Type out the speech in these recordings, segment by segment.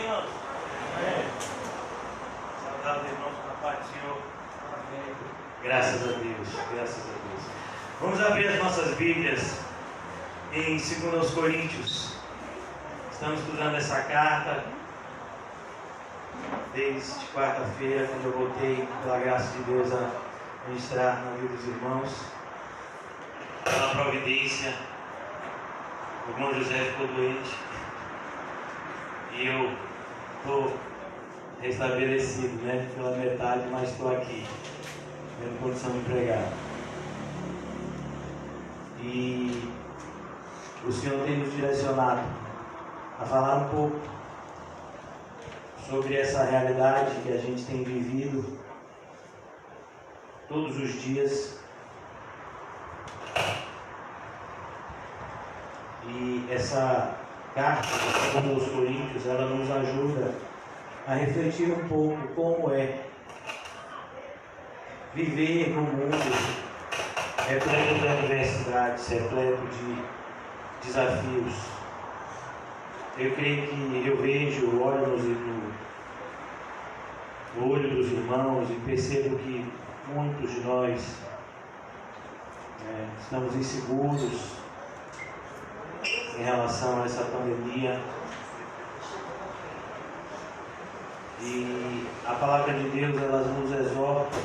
irmãos? Amém. Saudade dos irmãos na paz do Senhor. Amém. Graças a Deus, graças a Deus. Vamos abrir as nossas Bíblias em 2 Coríntios. Estamos estudando essa carta desde quarta-feira, quando eu voltei, pela graça de Deus, a ministrar na vida dos irmãos. Pela providência, o irmão José ficou doente e eu estou restabelecido, né? Pela metade, mas estou aqui, tendo condição de pregar. E o Senhor tem nos direcionado a falar um pouco sobre essa realidade que a gente tem vivido todos os dias. E essa carta aos Coríntios, ela nos ajuda a refletir um pouco como é viver no mundo repleto de adversidades, repleto de desafios. Eu creio que eu vejo, olho no olho dos irmãos e percebo que muitos de nós estamos inseguros em relação a essa pandemia. E a palavra de Deus, ela nos exorta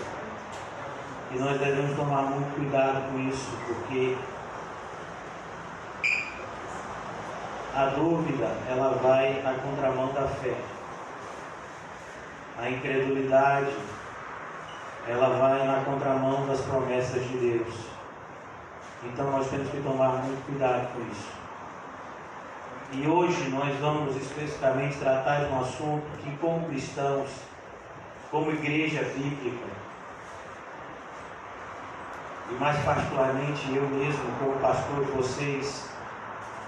e nós devemos tomar muito cuidado com isso, porque a dúvida, ela vai na contramão da fé. A incredulidade, ela vai na contramão das promessas de Deus. Então nós temos que tomar muito cuidado com isso. E hoje nós vamos especificamente tratar de um assunto que, como cristãos, como igreja bíblica, e mais particularmente eu mesmo, como pastor de vocês,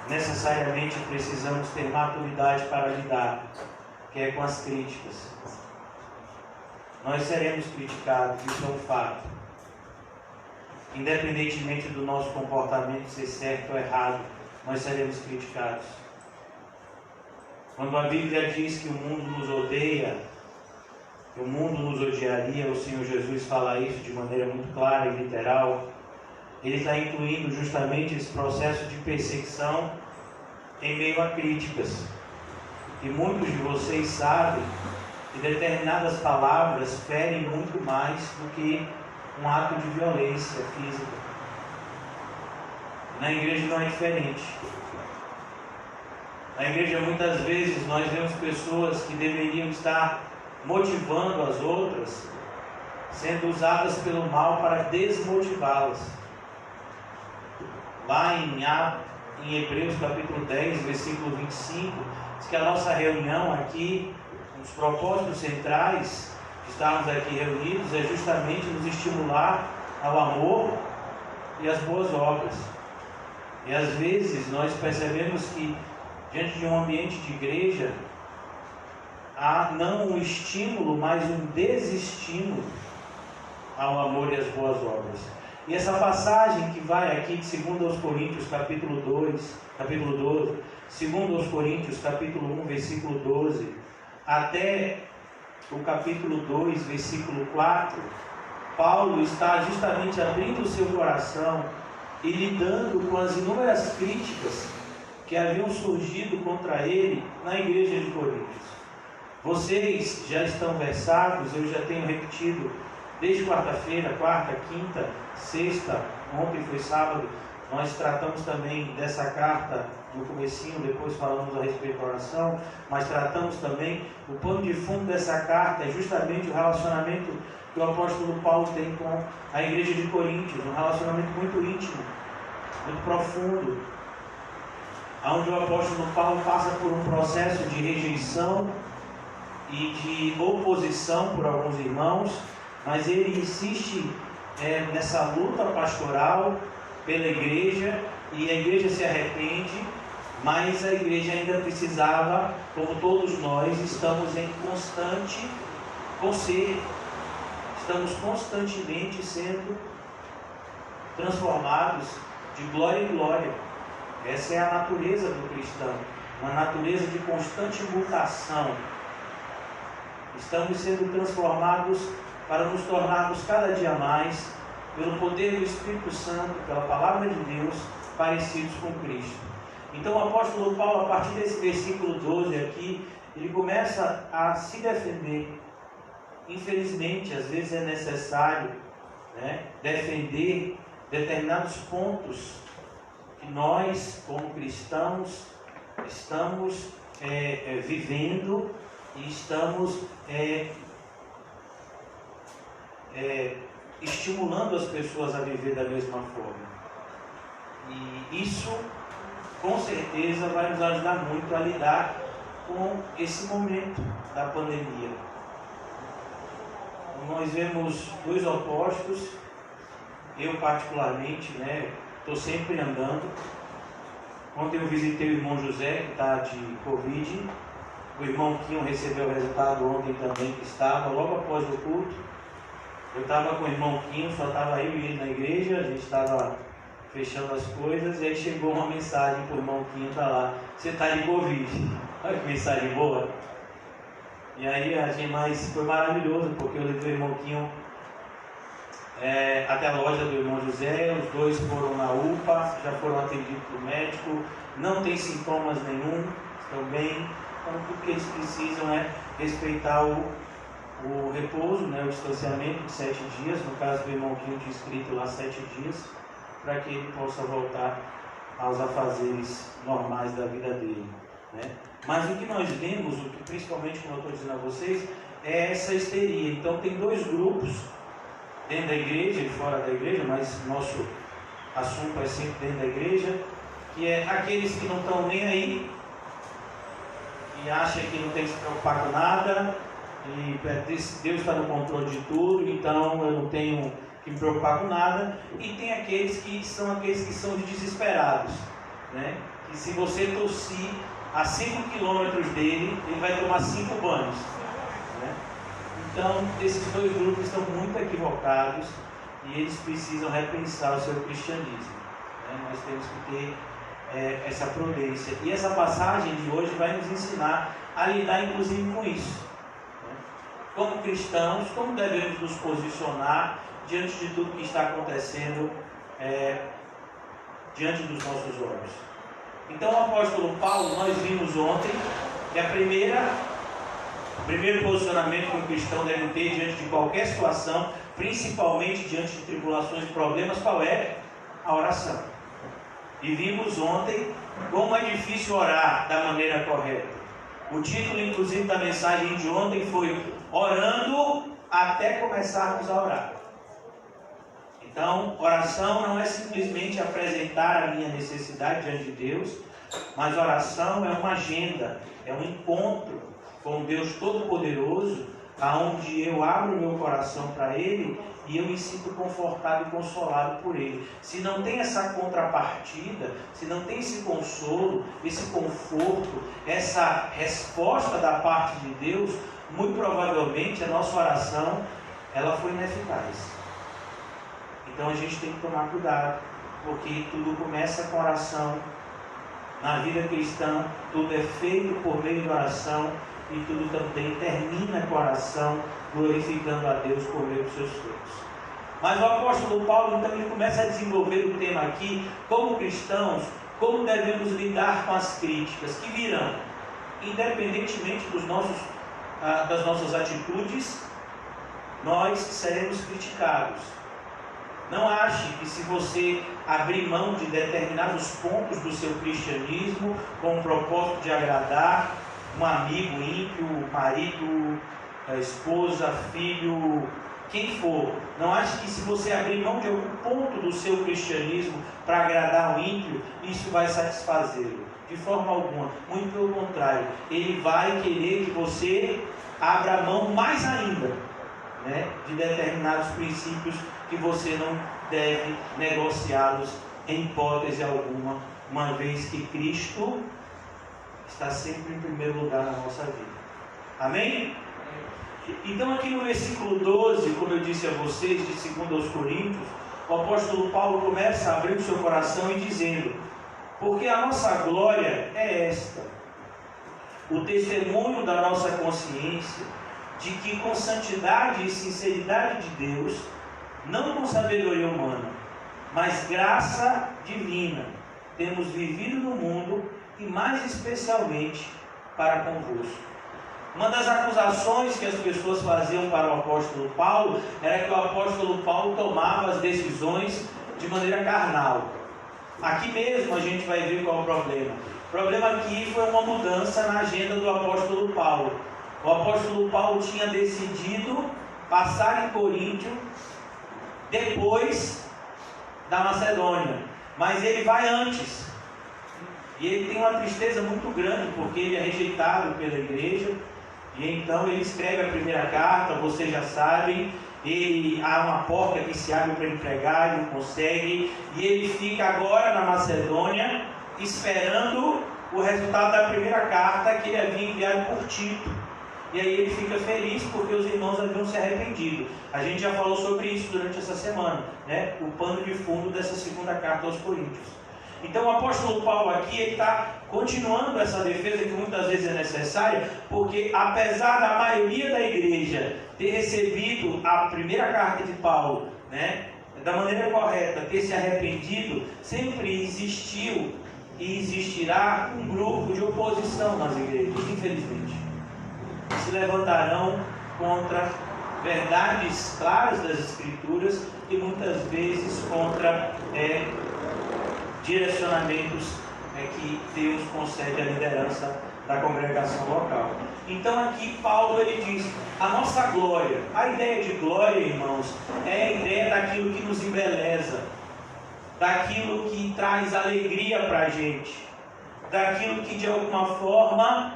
necessariamente precisamos ter maturidade para lidar, que é com as críticas. Nós seremos criticados, isso é um fato. Independentemente do nosso comportamento ser certo ou errado, nós seremos criticados. Quando a Bíblia diz que o mundo nos odeia, que o mundo nos odiaria, o Senhor Jesus fala isso de maneira muito clara e literal. Ele está incluindo justamente esse processo de perseguição em meio a críticas. E muitos de vocês sabem que determinadas palavras ferem muito mais do que um ato de violência física. Na igreja não é diferente. Na igreja muitas vezes nós vemos pessoas que deveriam estar motivando as outras, sendo usadas pelo mal para desmotivá-las. Lá em Hebreus capítulo 10, versículo 25, diz que a nossa reunião aqui, os propósitos centrais de estarmos aqui reunidos é justamente nos estimular ao amor e às boas obras. E às vezes nós percebemos que diante de um ambiente de igreja há não um estímulo, mas um desestímulo ao amor e às boas obras. E essa passagem que vai aqui de 2 Coríntios capítulo 12, 2 Coríntios capítulo 1, versículo 12, até o capítulo 2, versículo 4, Paulo está justamente abrindo o seu coração e lidando com as inúmeras críticas que haviam surgido contra ele na igreja de Coríntios. Vocês já estão versados, eu já tenho repetido desde quarta-feira, quarta, quinta, sexta, ontem foi sábado, nós tratamos também dessa carta no comecinho, depois falamos a respeito da oração, mas tratamos também, o pano de fundo dessa carta é justamente o relacionamento que o apóstolo Paulo tem com a igreja de Coríntios, um relacionamento muito íntimo, muito profundo, onde o apóstolo Paulo passa por um processo de rejeição e de oposição por alguns irmãos, mas ele insiste nessa luta pastoral pela igreja, e a igreja se arrepende, mas a igreja ainda precisava, como todos nós, estamos em constante conserto, estamos constantemente sendo transformados de glória em glória. Essa é a natureza do cristão. uma natureza de constante mutação. Estamos sendo transformados para nos tornarmos cada dia mais, pelo poder do Espírito Santo, pela palavra de Deus, parecidos com Cristo. Então o apóstolo Paulo, a partir desse versículo 12 aqui, ele começa a se defender. Infelizmente, às vezes é necessário, defender determinados pontos que nós, como cristãos, estamos vivendo e estamos estimulando as pessoas a viver da mesma forma. E isso, com certeza, vai nos ajudar muito a lidar com esse momento da pandemia. Nós vemos dois opostos. Eu, particularmente, estou sempre andando. Ontem eu visitei o irmão José, que está de Covid. O irmão Quinho recebeu o resultado ontem também, que estava logo após o culto. Eu estava com o irmão Quinho, só estava eu e ele na igreja, a gente estava fechando as coisas, e aí chegou uma mensagem para o irmão Quinho, está lá: você está de Covid. Olha que mensagem boa. E aí, mas foi maravilhoso, porque eu levei o irmão Quinho até a loja do irmão José, os dois foram na UPA, já foram atendidos pelo médico, não tem sintomas nenhum, estão bem. Então, tudo que eles precisam é respeitar o repouso, o distanciamento de 7 dias, no caso do irmão Quinho tinha escrito lá 7 dias, para que ele possa voltar aos afazeres normais da vida dele. Mas o que nós vemos, principalmente como eu estou dizendo a vocês, é essa histeria. Então tem dois grupos, dentro da igreja e fora da igreja, mas nosso assunto é sempre dentro da igreja, que é aqueles que não estão nem aí, e acham que não tem que se preocupar com nada, e Deus está no controle de tudo, então eu não tenho que me preocupar com nada. E tem aqueles que são de desesperados, que se você tossir a 5 quilômetros dele, ele vai tomar 5 banhos. Então, esses dois grupos estão muito equivocados e eles precisam repensar o seu cristianismo. Nós temos que ter essa prudência. E essa passagem de hoje vai nos ensinar a lidar, inclusive, com isso. Como cristãos, como devemos nos posicionar diante de tudo que está acontecendo diante dos nossos olhos. Então, o apóstolo Paulo, nós vimos ontem que o primeiro posicionamento que um cristão deve ter diante de qualquer situação, principalmente diante de tribulações e problemas, qual é? A oração. E vimos ontem como é difícil orar da maneira correta. O título, inclusive, da mensagem de ontem foi Orando até começarmos a orar. Então, oração não é simplesmente apresentar a minha necessidade diante de Deus, mas oração é uma agenda, é um encontro com Deus Todo-Poderoso, aonde eu abro meu coração para Ele e eu me sinto confortado e consolado por Ele. Se não tem essa contrapartida, se não tem esse consolo, esse conforto, essa resposta da parte de Deus, muito provavelmente a nossa oração ela foi ineficaz. Então a gente tem que tomar cuidado, porque tudo começa com oração. Na vida cristã, tudo é feito por meio de oração e tudo também termina com oração, glorificando a Deus por meio dos seus frutos. Mas o apóstolo Paulo, então, ele começa a desenvolver o tema aqui, como cristãos, como devemos lidar com as críticas que virão, independentemente das nossas atitudes, nós seremos criticados. Não ache que se você abrir mão de determinados pontos do seu cristianismo com o propósito de agradar um amigo ímpio, marido, esposa, filho, quem for, não ache que se você abrir mão de algum ponto do seu cristianismo para agradar o ímpio, isso vai satisfazê-lo. De forma alguma, muito pelo contrário, ele vai querer que você abra mão mais ainda, de determinados princípios que você não deve negociá-los em hipótese alguma, uma vez que Cristo está sempre em primeiro lugar na nossa vida. Amém? Então aqui no versículo 12, como eu disse a vocês, de 2 Coríntios, o apóstolo Paulo começa a abrir o seu coração e dizendo: porque a nossa glória é esta, o testemunho da nossa consciência de que com santidade e sinceridade de Deus, não com sabedoria humana, mas graça divina, temos vivido no mundo e mais especialmente para convosco. Uma das acusações que as pessoas faziam para o apóstolo Paulo era que o apóstolo Paulo tomava as decisões de maneira carnal. Aqui mesmo a gente vai ver qual é o problema. O problema aqui foi uma mudança na agenda do apóstolo Paulo. O apóstolo Paulo tinha decidido passar em Coríntio depois da Macedônia, mas ele vai antes. E ele tem uma tristeza muito grande porque ele é rejeitado pela igreja. E então ele escreve a primeira carta, vocês já sabem, há uma porta que se abre para ele pregar, ele não consegue, e ele fica agora na Macedônia esperando o resultado da primeira carta que ele havia enviado por Tito. E aí ele fica feliz porque os irmãos haviam se arrependido. A gente já falou sobre isso durante essa semana, né? O pano de fundo dessa segunda carta aos Coríntios. Então o apóstolo Paulo aqui está continuando essa defesa que muitas vezes é necessária, porque apesar da maioria da igreja ter recebido a primeira carta de Paulo, né, da maneira correta, ter se arrependido, sempre existiu e existirá um grupo de oposição nas igrejas, infelizmente. Se levantarão contra verdades claras das Escrituras e muitas vezes contra direcionamentos que Deus concede à liderança da congregação local. Então aqui Paulo ele diz, a nossa glória, a ideia de glória, irmãos, é a ideia daquilo que nos embeleza, daquilo que traz alegria para a gente, daquilo que de alguma forma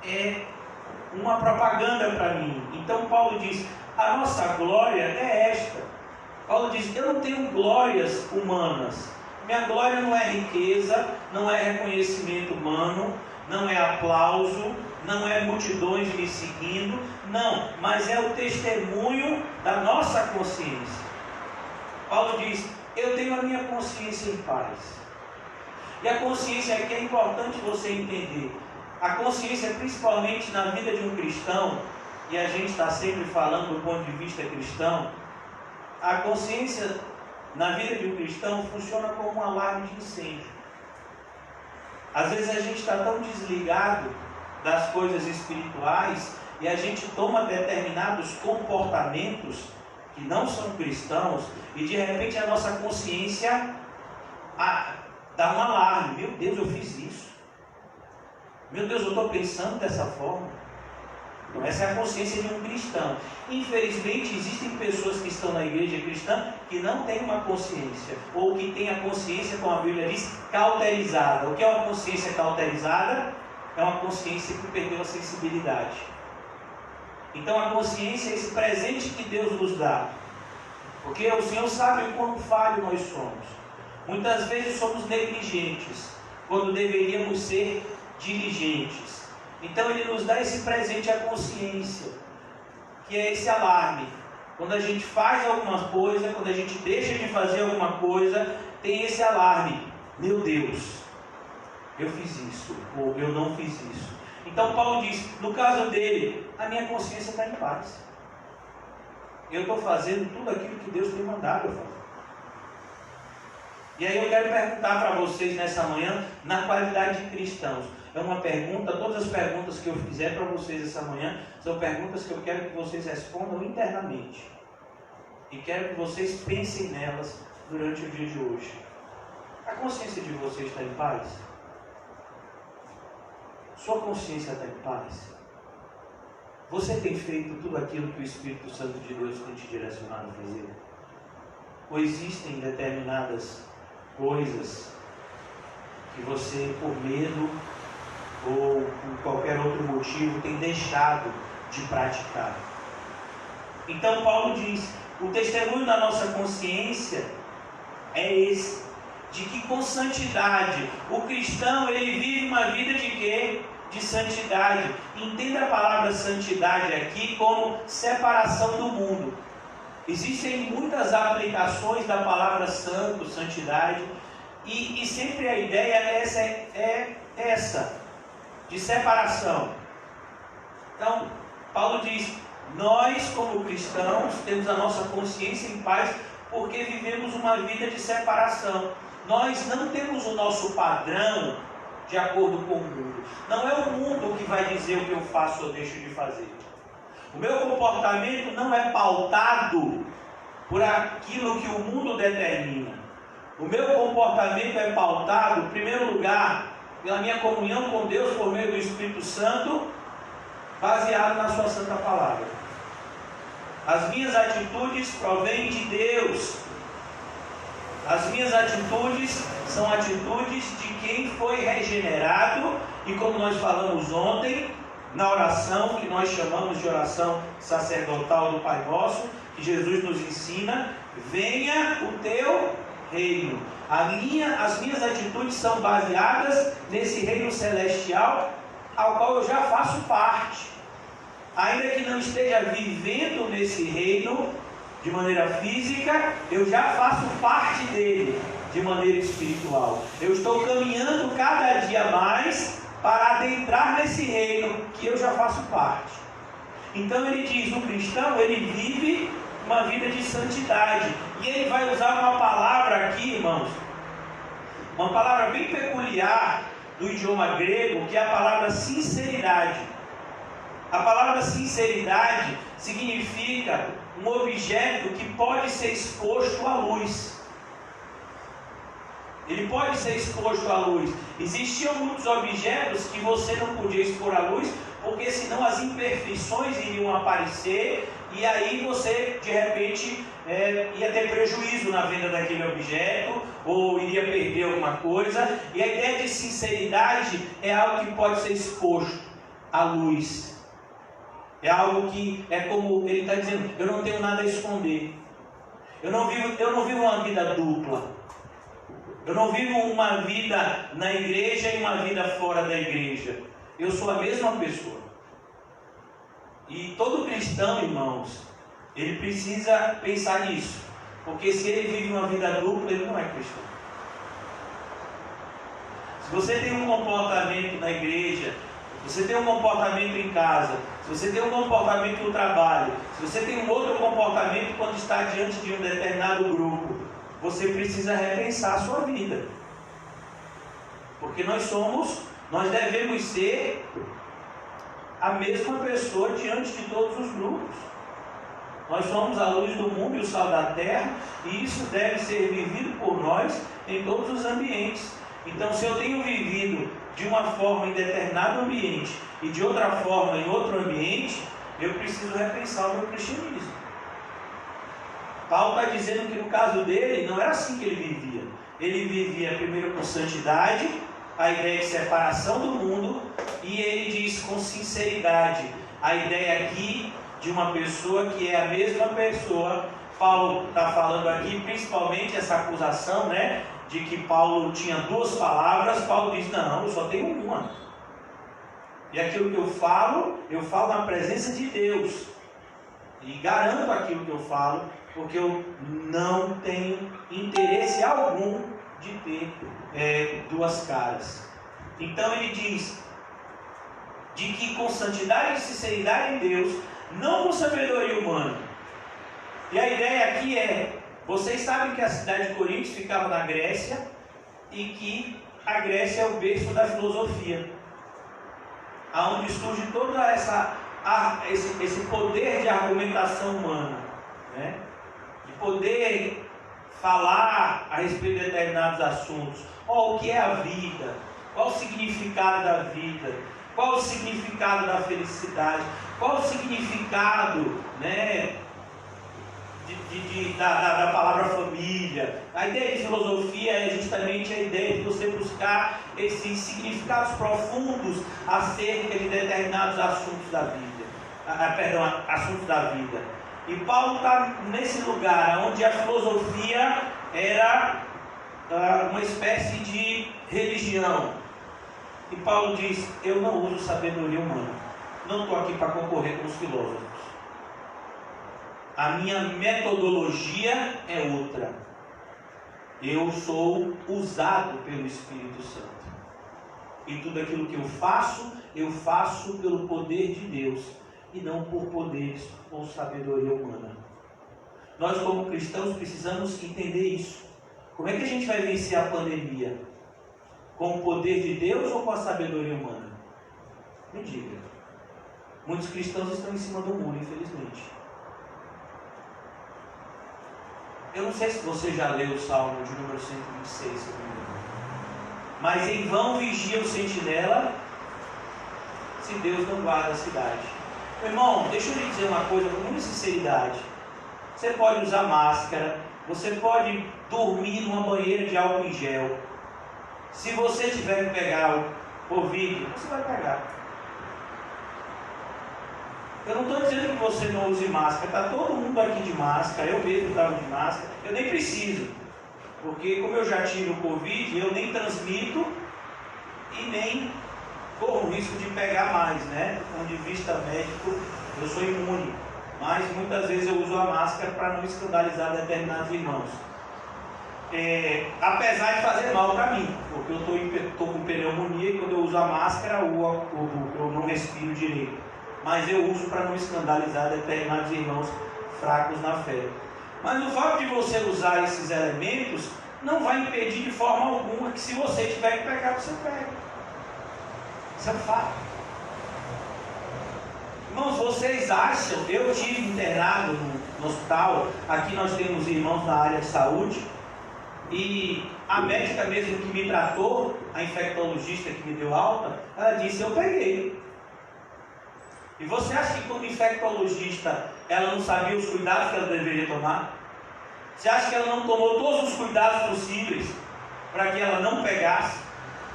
é uma propaganda para mim. Então Paulo diz, a nossa glória é esta. Paulo diz, eu não tenho glórias humanas. Minha glória não é riqueza, não é reconhecimento humano, não é aplauso, não é multidões me seguindo, não, mas é o testemunho da nossa consciência. Paulo diz, eu tenho a minha consciência em paz. E a consciência aqui é importante você entender. A consciência, principalmente na vida de um cristão, e a gente está sempre falando do ponto de vista cristão, a consciência na vida de um cristão funciona como um alarme de incêndio. Às vezes a gente está tão desligado das coisas espirituais e a gente toma determinados comportamentos que não são cristãos e de repente a nossa consciência dá um alarme. Meu Deus, eu fiz isso. Meu Deus, eu estou pensando dessa forma. Então, essa é a consciência de um cristão. Infelizmente, existem pessoas que estão na igreja cristã que não têm uma consciência, ou que têm a consciência, como a Bíblia diz, cauterizada. O que é uma consciência cauterizada? É uma consciência que perdeu a sensibilidade. Então, a consciência é esse presente que Deus nos dá. Porque o Senhor sabe o quão falho nós somos. Muitas vezes somos negligentes, quando deveríamos ser diligentes. Então ele nos dá esse presente, a consciência, que é esse alarme. Quando a gente faz alguma coisa, quando a gente deixa de fazer alguma coisa, tem esse alarme. Meu Deus, eu fiz isso, ou eu não fiz isso. Então Paulo diz, no caso dele, a minha consciência está em paz. Eu estou fazendo tudo aquilo que Deus tem mandado eu fazer. E aí eu quero perguntar para vocês nessa manhã, na qualidade de cristãos. É uma pergunta, todas as perguntas que eu fizer para vocês essa manhã, são perguntas que eu quero que vocês respondam internamente. E quero que vocês pensem nelas durante o dia de hoje. A consciência de vocês está em paz? Sua consciência está em paz? Você tem feito tudo aquilo que o Espírito Santo de Deus tem te direcionado a fazer? Ou existem determinadas coisas que você, por medo ou por qualquer outro motivo, tem deixado de praticar? Então Paulo diz, o testemunho da nossa consciência é esse, de que com santidade, o cristão ele vive uma vida de quê? De santidade. Entenda a palavra santidade aqui como separação do mundo. Existem muitas aplicações da palavra santo, santidade, e sempre a ideia é essa, de de separação. Então, Paulo diz, nós como cristãos temos a nossa consciência em paz porque vivemos uma vida de separação. Nós não temos o nosso padrão de acordo com o mundo. Não é o mundo que vai dizer o que eu faço ou deixo de fazer. O meu comportamento não é pautado por aquilo que o mundo determina. O meu comportamento é pautado, em primeiro lugar, pela minha comunhão com Deus por meio do Espírito Santo, baseado na sua santa palavra. As minhas atitudes provêm de Deus. As minhas atitudes são atitudes de quem foi regenerado, e como nós falamos ontem, na oração que nós chamamos de oração sacerdotal do Pai Nosso, que Jesus nos ensina, venha o teu reino. As minhas atitudes são baseadas nesse reino celestial, ao qual eu já faço parte. Ainda que não esteja vivendo nesse reino de maneira física, eu já faço parte dele de maneira espiritual. Eu estou caminhando cada dia mais para adentrar nesse reino que eu já faço parte. Então ele diz, o cristão, ele vive uma vida de santidade. E ele vai usar uma palavra aqui, irmãos, uma palavra bem peculiar do idioma grego, que é a palavra sinceridade. A palavra sinceridade significa um objeto que pode ser exposto à luz. Ele pode ser exposto à luz. Existiam muitos objetos que você não podia expor à luz, porque senão as imperfeições iriam aparecer, e aí você, de repente, ia ter prejuízo na venda daquele objeto, ou iria perder alguma coisa. E a ideia de sinceridade é algo que pode ser exposto à luz. É algo que é como ele está dizendo, eu não tenho nada a esconder. Eu não vivo uma vida dupla. Eu não vivo uma vida na igreja e uma vida fora da igreja. Eu sou a mesma pessoa. E todo cristão, irmãos, ele precisa pensar nisso. Porque se ele vive uma vida dupla, ele não é cristão. Se você tem um comportamento na igreja, se você tem um comportamento em casa, se você tem um comportamento no trabalho, se você tem um outro comportamento quando está diante de um determinado grupo, você precisa repensar a sua vida. Porque nós devemos ser a mesma pessoa diante de todos os grupos. Nós somos a luz do mundo e o sal da terra, e isso deve ser vivido por nós em todos os ambientes. Então, se eu tenho vivido de uma forma em determinado ambiente e de outra forma em outro ambiente, eu preciso repensar o meu cristianismo. Paulo está dizendo que no caso dele, não era assim que ele vivia. Ele vivia primeiro com santidade, a ideia de separação do mundo, e ele diz com sinceridade, a ideia aqui de uma pessoa que é a mesma pessoa. Paulo está falando aqui principalmente essa acusação, de que Paulo tinha duas palavras. Paulo diz, não, eu só tenho uma. E aquilo que eu falo na presença de Deus. E garanto aquilo que eu falo, porque eu não tenho interesse algum de ter duas caras. Então ele diz de que com santidade e sinceridade em Deus, não com sabedoria humana. E a ideia aqui é, vocês sabem que a cidade de Corinto ficava na Grécia, e que a Grécia é o berço da filosofia, aonde surge todo esse poder de argumentação humana, de poder falar a respeito de determinados assuntos. O que é a vida? Qual o significado da vida? Qual o significado da felicidade? Qual o significado, da palavra família? A ideia de filosofia é justamente a ideia de você buscar esses significados profundos acerca de determinados assuntos da vida. Assuntos da vida. E Paulo está nesse lugar onde a filosofia era uma espécie de religião. E Paulo diz, eu não uso sabedoria humana. Não estou aqui para concorrer com os filósofos. A minha metodologia é outra. Eu sou usado pelo Espírito Santo. E tudo aquilo que eu faço pelo poder de Deus e não por poderes ou sabedoria humana. Nós, como cristãos, precisamos entender isso. Como é que a gente vai vencer a pandemia? Com o poder de Deus ou com a sabedoria humana? Me diga. Muitos cristãos estão em cima do muro, infelizmente. Eu não sei se você já leu o Salmo de número 126, se eu não me engano. Mas em vão vigia o sentinela, se Deus não guarda a cidade. Meu irmão, deixa eu lhe dizer uma coisa com muita sinceridade. Você pode usar máscara, você pode dormir numa banheira de álcool em gel. Se você tiver que pegar o Covid, você vai pegar. Eu não estou dizendo que você não use máscara, está todo mundo aqui de máscara, eu mesmo estava de máscara, eu nem preciso, porque como eu já tive o Covid, eu nem transmito e nem corro o risco de pegar mais, né? Do ponto de vista médico, eu sou imune, mas muitas vezes eu uso a máscara para não escandalizar determinados irmãos. Apesar de fazer mal para mim, porque eu estou com pneumonia e quando eu uso a máscara eu não respiro direito. Mas eu uso para não escandalizar determinados irmãos fracos na fé. Mas o fato de você usar esses elementos não vai impedir de forma alguma que, se você tiver que pegar, você pegue. Isso é um fato. Irmãos, vocês acham, eu estive internado no hospital, aqui nós temos irmãos na área de saúde, e a médica mesmo que me tratou, a infectologista que me deu alta, ela disse: eu peguei. E você acha que como infectologista ela não sabia os cuidados que ela deveria tomar? Você acha que ela não tomou todos os cuidados possíveis para que ela não pegasse?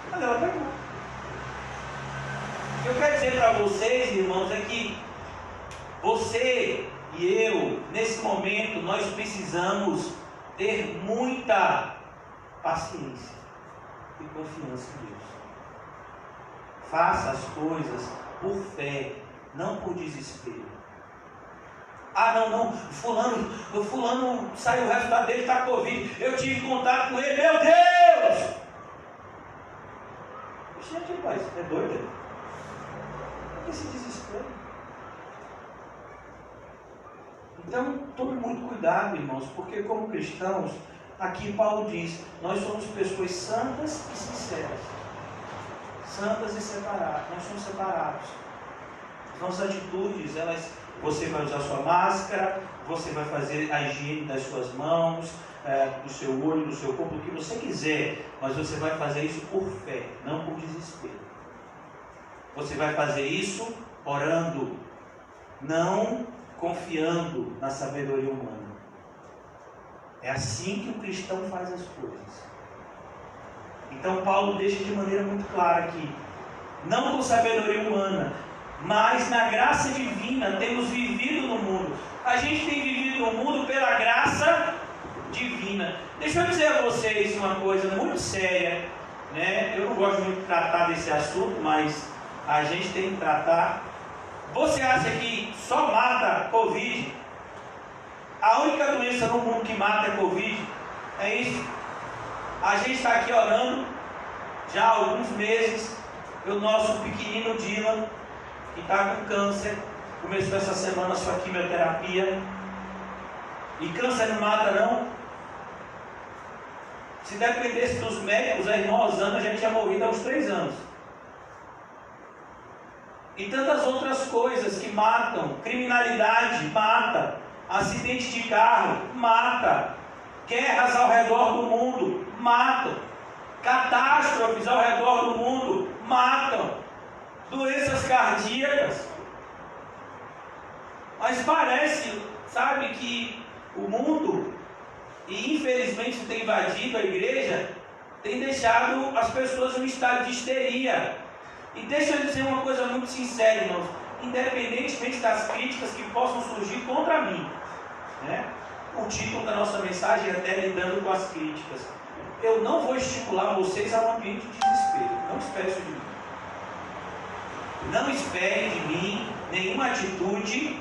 Mas ela pegou. O que eu quero dizer para vocês, irmãos, é que você e eu, nesse momento, nós precisamos ter muita paciência e confiança em Deus. Faça as coisas por fé, não por desespero. Ah, não, fulano saiu, o resultado dele está Covid, eu tive contato com ele, meu Deus! Gente, rapaz, é doido? Por que esse desespero? Então, tome muito cuidado, irmãos, porque como cristãos, aqui Paulo diz, nós somos pessoas santas e sinceras. Santas e separadas, nós somos separados. Nossas atitudes, você vai usar sua máscara, você vai fazer a higiene das suas mãos, do seu olho, do seu corpo, o que você quiser, mas você vai fazer isso por fé, não por desespero. Você vai fazer isso orando, não confiando na sabedoria humana. É assim que o cristão faz as coisas. Então Paulo deixa de maneira muito clara aqui, não com sabedoria humana, mas na graça divina temos vivido no mundo. A gente tem vivido no mundo pela graça divina. Deixa eu dizer a vocês uma coisa muito séria, né? Eu não gosto muito de tratar desse assunto, mas a gente tem que tratar. Você acha que só mata Covid? A única doença no mundo que mata é Covid? É isso? A gente está aqui orando já há alguns meses. O nosso pequenino Dylan, que está com câncer, começou essa semana a sua quimioterapia. E câncer não mata, não? Se dependesse dos médicos, a irmã Rosana já tinha morrido há uns 3 anos. E tantas outras coisas que matam. Criminalidade mata. Acidente de carro mata. Guerras ao redor do mundo matam. Catástrofes ao redor do mundo matam. Doenças cardíacas. Mas parece, sabe, que o mundo, e infelizmente tem invadido a igreja, tem deixado as pessoas em um estado de histeria. E deixa eu dizer uma coisa muito sincera, irmãos, independentemente das críticas que possam surgir contra mim, né? O título da nossa mensagem é até lidando com as críticas. Eu não vou estimular vocês a um ambiente de desespero. Não espere isso de mim. Não espere de mim nenhuma atitude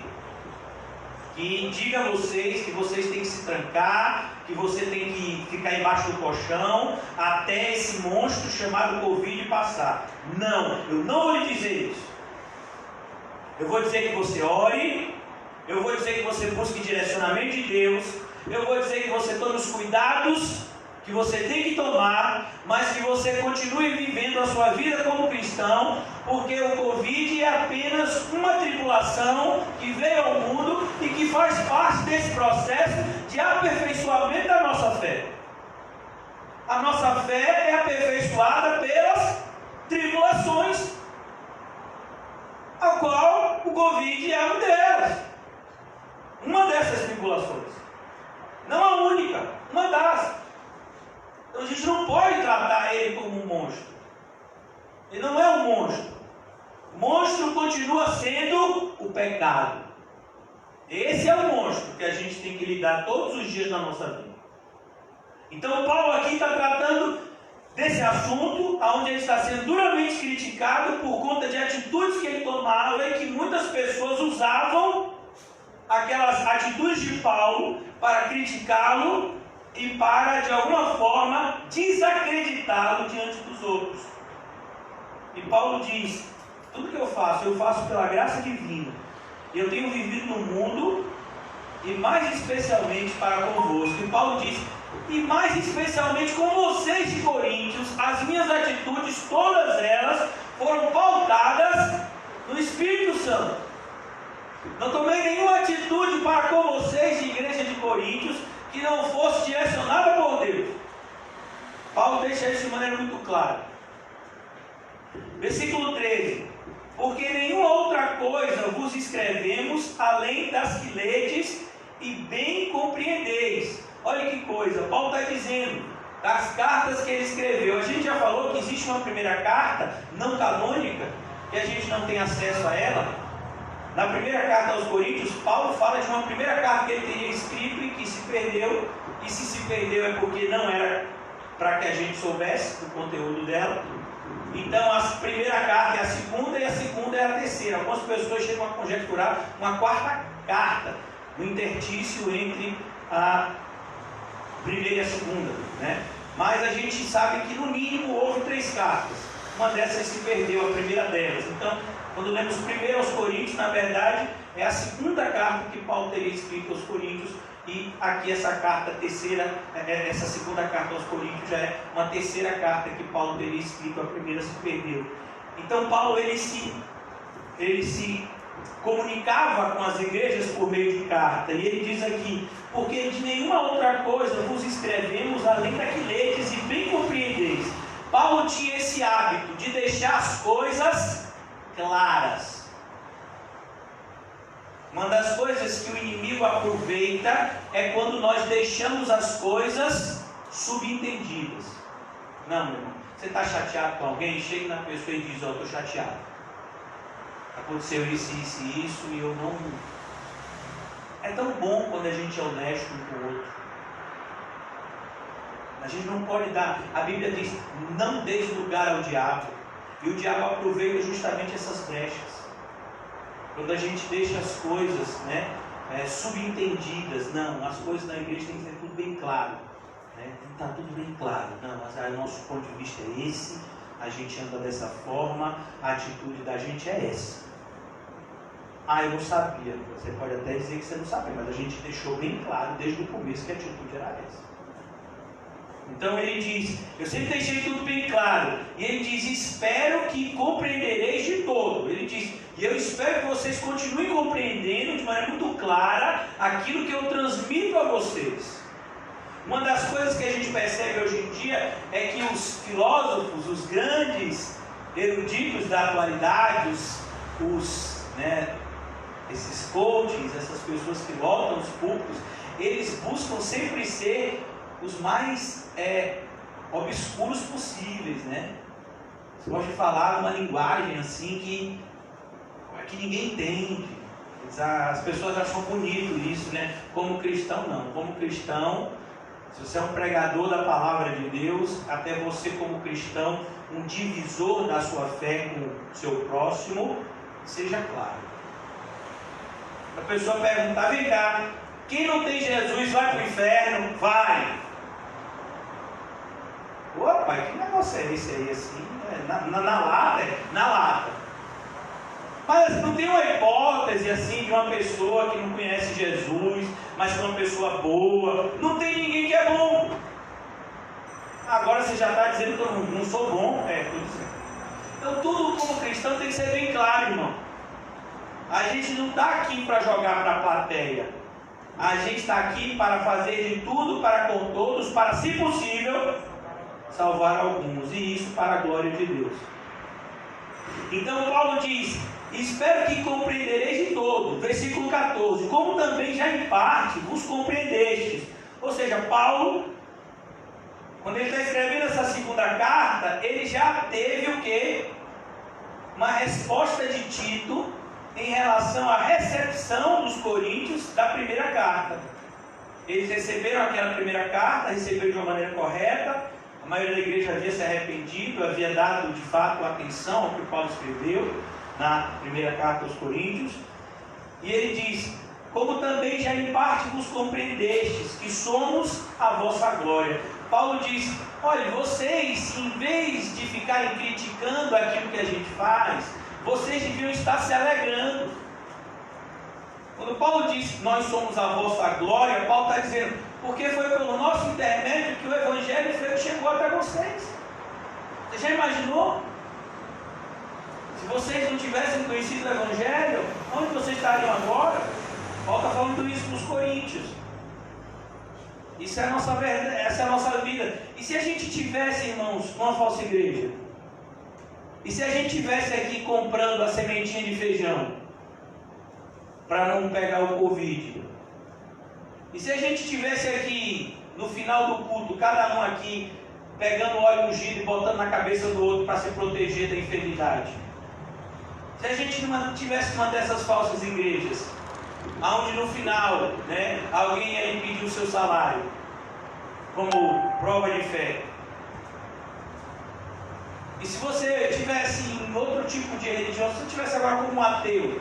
que diga a vocês que vocês têm que se trancar, que você tem que ficar embaixo do colchão até esse monstro chamado Covid passar. Não, eu não vou lhe dizer isso. Eu vou dizer que você ore, eu vou dizer que você busque direcionamento de Deus, eu vou dizer que você tome os cuidados que você tem que tomar, mas que você continue vivendo a sua vida como cristão, porque o Covid é apenas uma tribulação que veio ao mundo e que faz parte desse processo de aperfeiçoamento da nossa fé. A nossa fé é aperfeiçoada pelas tribulações, a qual o Covid é uma dessas tribulações. Não a única, uma das. Então a gente não pode tratar ele como um monstro. Ele não é um monstro. O monstro continua sendo o pecado. Esse é o monstro que a gente tem que lidar todos os dias da nossa vida. Então Paulo aqui está tratando desse assunto, onde ele está sendo duramente criticado por conta de atitudes que ele tomava e que muitas pessoas usavam aquelas atitudes de Paulo para criticá-lo e para, de alguma forma, desacreditá-lo diante dos outros. E Paulo diz: tudo que eu faço pela graça divina. Eu tenho vivido no mundo, e mais especialmente para convosco. E Paulo diz: e mais especialmente com vocês de Coríntios, as minhas atitudes, todas elas, foram pautadas no Espírito Santo. Não tomei nenhuma atitude para com vocês de igreja de Coríntios que não fosse direcionada por Deus. Paulo deixa isso de maneira muito clara. Versículo 13: porque nenhuma outra coisa vos escrevemos, além das que ledes e bem compreendeis. Olha que coisa, Paulo está dizendo das cartas que ele escreveu. A gente já falou que existe uma primeira carta não canônica, que a gente não tem acesso a ela. Na primeira carta aos Coríntios, Paulo fala de uma primeira carta que ele teria escrito e que se perdeu. E se perdeu é porque não era para que a gente soubesse o conteúdo dela. Então a primeira carta é a segunda e a segunda é a terceira. Algumas pessoas chegam a conjecturar uma quarta carta, no interstício entre a primeira e a segunda, né? Mas a gente sabe que no mínimo houve 3 cartas. Uma dessas se perdeu, a primeira delas. Então, quando lemos primeiro aos Coríntios, na verdade é a segunda carta que Paulo teria escrito aos Coríntios. E aqui essa carta terceira, essa segunda carta aos Coríntios já é uma terceira carta que Paulo teria escrito, a primeira se perdeu. Então Paulo ele se comunicava com as igrejas por meio de carta, e ele diz aqui: porque de nenhuma outra coisa vos escrevemos, além da que ledes e bem compreendeis. Paulo tinha esse hábito de deixar as coisas claras. Uma das coisas que o inimigo aproveita é quando nós deixamos as coisas subentendidas. Não, meu irmão, você está chateado com alguém? Chega na pessoa e diz: ó, estou chateado. Aconteceu isso, isso e isso, e eu não... É tão bom quando a gente é honesto um com o outro. A gente não pode dar... A Bíblia diz: não deis lugar ao diabo. E o diabo aproveita justamente essas brechas. Quando a gente deixa as coisas, né, subentendidas. Não, as coisas na igreja tem que ser tudo bem claro, né? Tem que estar tudo bem claro. Não, mas o nosso ponto de vista é esse, a gente anda dessa forma, a atitude da gente é essa. Ah, eu não sabia. Você pode até dizer que você não sabia, mas a gente deixou bem claro desde o começo que a atitude era essa. Então ele diz: eu sempre deixei tudo bem claro. E ele diz: espero que compreendereis de todo. Ele diz: e eu espero que vocês continuem compreendendo de maneira muito clara aquilo que eu transmito a vocês. Uma das coisas que a gente percebe hoje em dia é que os filósofos, os grandes eruditos da atualidade, esses coaches, essas pessoas que lotam os púlpitos, eles buscam sempre ser os mais obscuros possíveis, né? Você pode falar uma linguagem assim que ninguém entende. As pessoas acham bonito isso, né? Como cristão, não. Como cristão, se você é um pregador da palavra de Deus, até você como cristão, um divisor da sua fé com o seu próximo, seja claro. A pessoa pergunta: vem cá, quem não tem Jesus vai para o inferno? Vai! Opa, que negócio negócio é esse aí assim? Na lata? Na lata. Mas não tem uma hipótese assim de uma pessoa que não conhece Jesus, mas que é uma pessoa boa. Não tem ninguém que é bom. Agora você já está dizendo que eu não sou bom? Estou dizendo. Então tudo como cristão tem que ser bem claro, irmão. A gente não está aqui para jogar para a plateia. A gente está aqui para fazer de tudo para com todos, para, se possível, salvar alguns. E isso para a glória de Deus. Então Paulo diz: espero que compreendereis de todo. Versículo 14. Como também já em parte vos compreendestes. Ou seja, Paulo, quando ele está escrevendo essa segunda carta, ele já teve o quê? Uma resposta de Tito em relação à recepção dos coríntios da primeira carta. Eles receberam aquela primeira carta, receberam de uma maneira correta. A maioria da igreja havia se arrependido, havia dado de fato atenção ao que Paulo escreveu na primeira carta aos coríntios. E ele diz: como também já em parte vos compreendestes, que somos a vossa glória. Paulo diz: olha, vocês, em vez de ficarem criticando aquilo que a gente faz, vocês deviam estar se alegrando. Quando Paulo diz nós somos a vossa glória, Paulo está dizendo, porque foi pelo nosso intermédio que o Evangelho chegou até vocês. Você já imaginou? Se vocês não tivessem conhecido o Evangelho, onde vocês estariam agora? Paulo está falando isso para os coríntios. Isso é a nossa verdade, essa é a nossa vida. E se a gente tivesse, irmãos, uma falsa igreja? E se a gente estivesse aqui comprando a sementinha de feijão para não pegar o Covid? E se a gente estivesse aqui no final do culto, cada um aqui pegando óleo ungido e botando na cabeça do outro para se proteger da enfermidade? Se a gente não tivesse uma dessas falsas igrejas, onde no final, alguém ia lhe pedir o seu salário como prova de fé. E se você estivesse em outro tipo de religião, se você estivesse agora como um ateu,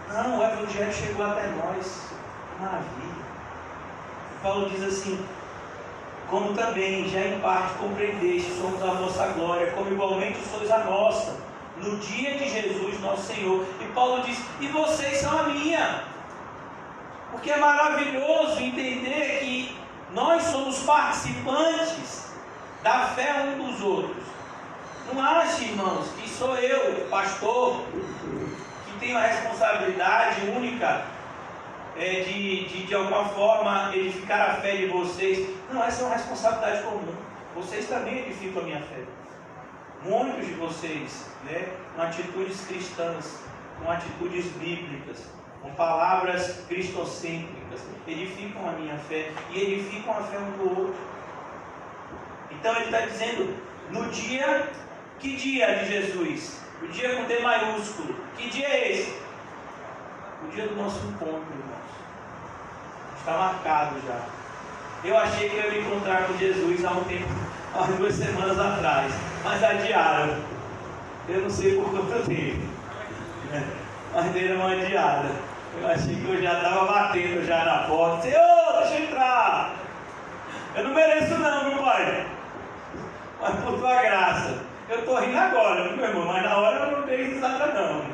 não, o Evangelho chegou até nós, maravilha. Paulo diz assim: como também já em parte compreendeste, somos a vossa glória, como igualmente sois a nossa, no dia de Jesus nosso Senhor. E Paulo diz: e vocês são a minha. Porque é maravilhoso entender que nós somos participantes da fé um dos outros. Não ache, irmãos, que sou eu, pastor, que tenho a responsabilidade única de alguma forma edificar a fé de vocês. Não, essa é uma responsabilidade comum. Vocês também edificam a minha fé. Muitos de vocês, com atitudes cristãs, com atitudes bíblicas, com palavras cristocêntricas, edificam a minha fé e edificam a fé um do outro. Então ele está dizendo, no dia, que dia de Jesus? O dia com D maiúsculo. Que dia é esse? O dia do nosso encontro, irmãos. Está marcado já. Eu achei que eu ia me encontrar com Jesus há 2 semanas atrás, mas adiaram. Eu não sei por quanto tempo, mas deram uma adiada. Eu achei que eu já estava batendo já na porta. Senhor, deixa eu entrar. Eu não mereço não, meu pai, mas por tua graça. Eu estou rindo agora, meu irmão, mas na hora eu não dei risada não.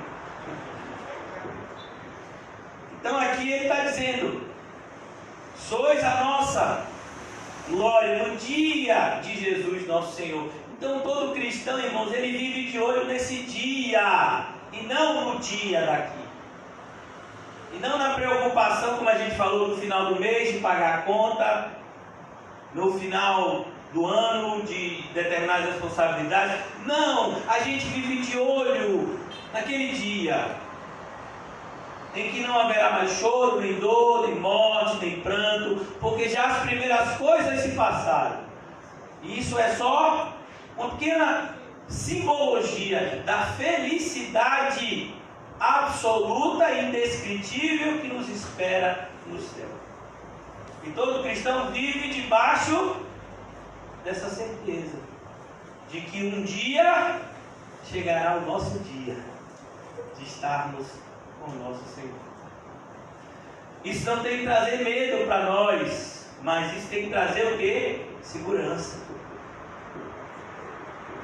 Então aqui ele está dizendo, sois a nossa glória no dia de Jesus nosso Senhor. Então todo cristão, irmãos, ele vive de olho nesse dia e não no dia daqui. E não na preocupação, como a gente falou, no final do mês de pagar a conta, no final do ano de determinadas responsabilidades. Não, a gente vive de olho naquele dia em que não haverá mais choro, nem dor, nem morte, nem pranto, porque já as primeiras coisas se passaram. E isso é só uma pequena simbologia da felicidade absoluta e indescritível que nos espera no céu. E todo cristão vive debaixo dessa certeza de que um dia chegará o nosso dia de estarmos com o nosso Senhor. Isso não tem que trazer medo para nós, mas isso tem que trazer o quê? segurança.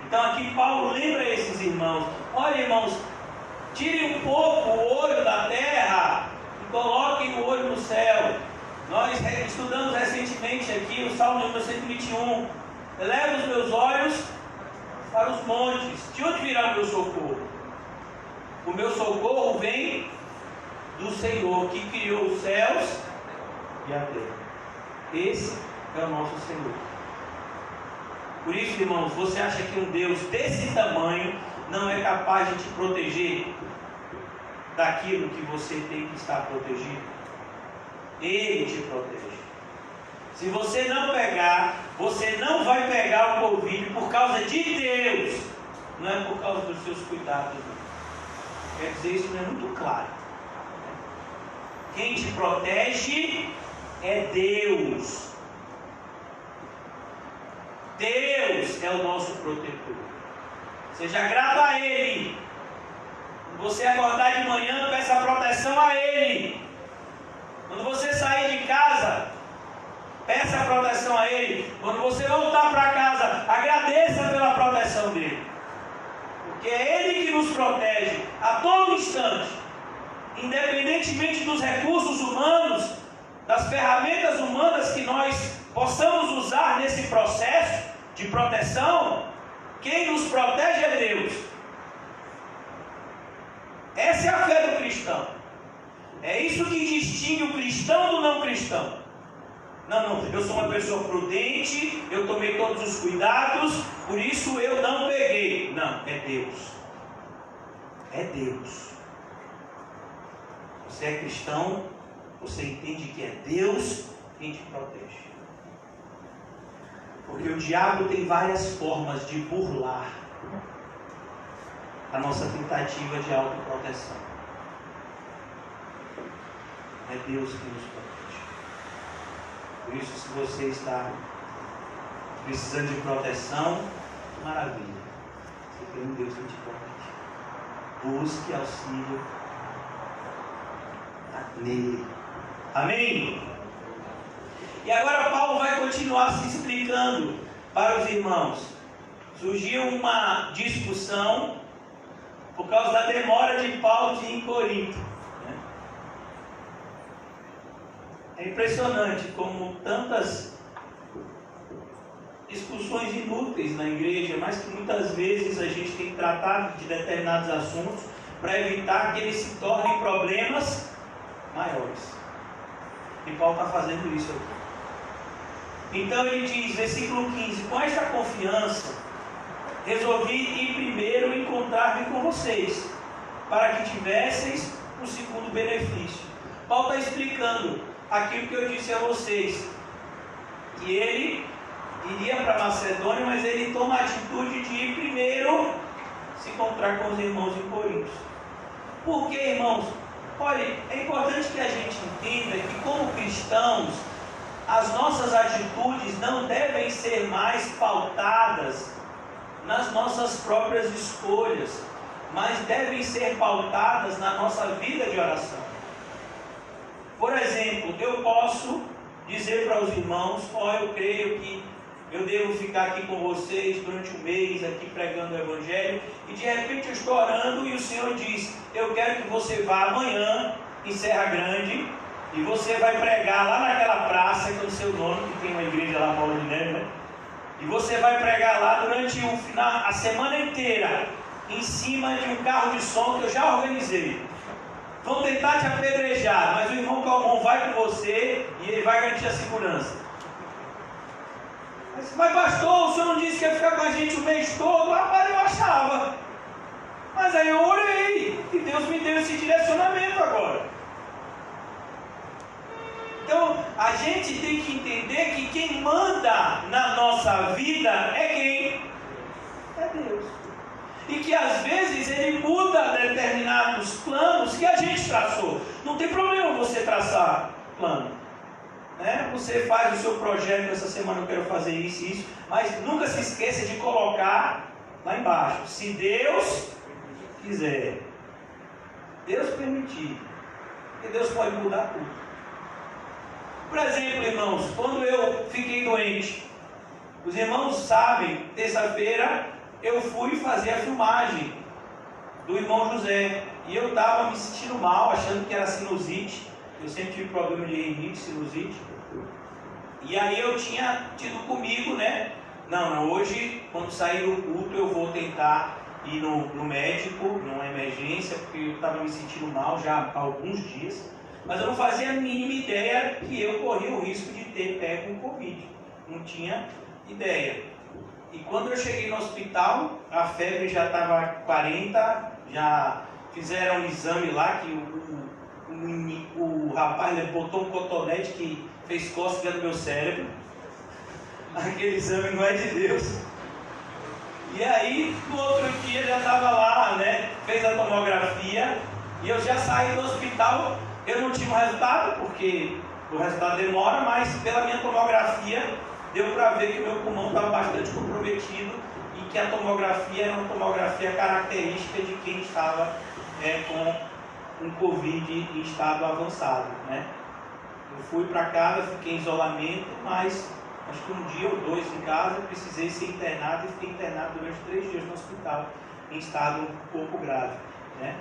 Então aqui Paulo lembra esses irmãos: olha, irmãos, tirem um pouco o olho da terra e coloquem o olho no céu. Nós estudamos recentemente aqui o Salmo número 121. Elevo os meus olhos para os montes. De onde virá o meu socorro? O meu socorro vem do Senhor, que criou os céus e a terra. Esse é o nosso Senhor. Por isso, irmãos, você acha que um Deus desse tamanho não é capaz de te proteger daquilo que você tem que estar protegido? Ele te protege. Se você não pegar, você não vai pegar o Covid por causa de Deus, não é por causa dos seus cuidados. Quer dizer, isso não é muito claro. Quem te protege é Deus. Deus é o nosso protetor. Seja grato a Ele. Quando você acordar de manhã, peça proteção a Ele. Quando você sair de casa, peça a proteção a Ele. Quando você voltar para casa, agradeça pela proteção dEle. Porque é Ele que nos protege a todo instante. Independentemente dos recursos humanos, das ferramentas humanas que nós possamos usar nesse processo de proteção, quem nos protege é Deus. Essa é a fé do cristão. É isso que distingue o cristão do não cristão. Não, eu sou uma pessoa prudente, eu tomei todos os cuidados, por isso eu não peguei. Não, é Deus. É Deus. Você é cristão, você entende que é Deus quem te protege. Porque o diabo tem várias formas de burlar a nossa tentativa de autoproteção. É Deus que nos protege. Por isso, se você está precisando de proteção, maravilha. Você tem um Deus que te protege. Busque auxílio nele. Amém? E agora Paulo vai continuar se explicando para os irmãos. Surgiu uma discussão por causa da demora de Paulo de ir em Corinto. É impressionante como tantas discussões inúteis na igreja, mas que muitas vezes a gente tem tratado de determinados assuntos para evitar que eles se tornem problemas maiores. E Paulo está fazendo isso aqui. Então ele diz, versículo 15: com esta confiança resolvi ir primeiro encontrar-me com vocês, para que tivesseis um segundo benefício. Paulo está explicando aquilo que eu disse a vocês, que ele iria para Macedônia, mas ele toma a atitude de ir primeiro se encontrar com os irmãos em Corinto. Por quê, irmãos? Olha, é importante que a gente entenda que como cristãos, as nossas atitudes não devem ser mais pautadas nas nossas próprias escolhas, mas devem ser pautadas na nossa vida de oração. Por exemplo, eu posso dizer para os irmãos: eu creio que eu devo ficar aqui com vocês durante um mês, aqui pregando o Evangelho, e de repente eu estou orando e o Senhor diz: eu quero que você vá amanhã em Serra Grande, e você vai pregar lá naquela praça, que é o seu nome, que tem uma igreja lá, Paulo de Neve, né? E você vai pregar lá durante a semana inteira, em cima de um carro de som que eu já organizei. Vão tentar te apedrejar, mas o irmão Calmon vai com você e ele vai garantir a segurança. Mas pastor, o senhor não disse que ia ficar com a gente o mês todo? Rapaz, eu achava. Mas aí eu orei e Deus me deu esse direcionamento agora. Então, a gente tem que entender que quem manda na nossa vida é quem? É Deus. E que às vezes Ele muda determinados planos que a gente traçou. Não tem problema você traçar plano. Você faz o seu projeto, essa semana eu quero fazer isso e isso, mas nunca se esqueça de colocar lá embaixo: se Deus quiser, Deus permitir, porque Deus pode mudar tudo. Por exemplo, irmãos, quando eu fiquei doente, Os irmãos sabem, terça-feira eu fui fazer a filmagem do irmão José. E eu estava me sentindo mal, achando que era sinusite. Eu sempre tive problema de rinite, sinusite. E aí eu tinha tido comigo, né? Não, hoje, quando sair do culto, eu vou tentar ir no médico, numa emergência, porque eu estava me sentindo mal já há alguns dias. Mas eu não fazia a mínima ideia que eu corria o risco de ter pego o Covid. Não tinha ideia. E quando eu cheguei no hospital, a febre já estava 40, já fizeram um exame lá, que o rapaz botou um cotonete que fez cócega no meu cérebro. Aquele exame não é de Deus. E aí, no outro dia já estava lá, né? Fez a tomografia e eu já saí do hospital. Eu não tinha o resultado, porque o resultado demora, mas pela minha tomografia deu para ver que o meu pulmão estava bastante comprometido e que a tomografia era uma tomografia característica de quem estava com um Covid em estado avançado, né? Eu fui para casa, fiquei em isolamento, mas acho que um dia ou dois em casa eu precisei ser internado e fiquei internado durante 3 dias no hospital em estado um pouco grave, né?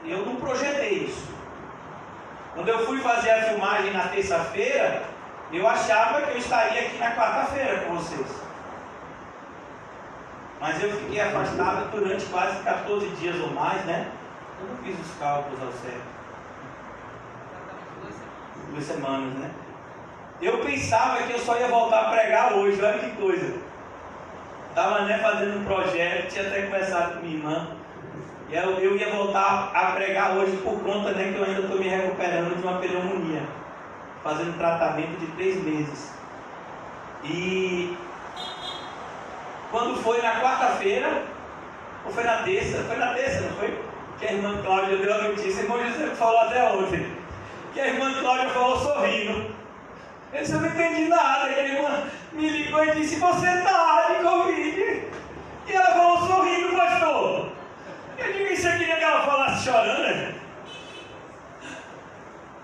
Eu não projetei isso. Quando eu fui fazer a filmagem na terça-feira, eu achava que eu estaria aqui na quarta-feira com vocês. Mas eu fiquei afastado durante quase 14 dias ou mais, né? Eu não fiz os cálculos ao certo. 2 semanas, né? Eu pensava que eu só ia voltar a pregar hoje, olha que coisa. Estava, né, fazendo um projeto, tinha até conversado com minha irmã. E eu ia voltar a pregar hoje por conta, né, que eu ainda estou me recuperando de uma pneumonia. Fazendo tratamento de 3 meses. E quando foi na quarta-feira, ou foi na terça? Foi na terça, não foi? Que a irmã Cláudia deu a notícia, o irmão José falou até ontem. Que a irmã Cláudia falou sorrindo. Eu disse, eu não entendi nada. E a irmã me ligou e disse, você está de Covid? E ela falou sorrindo, pastor. Eu digo, isso aqui que ela falasse chorando, né?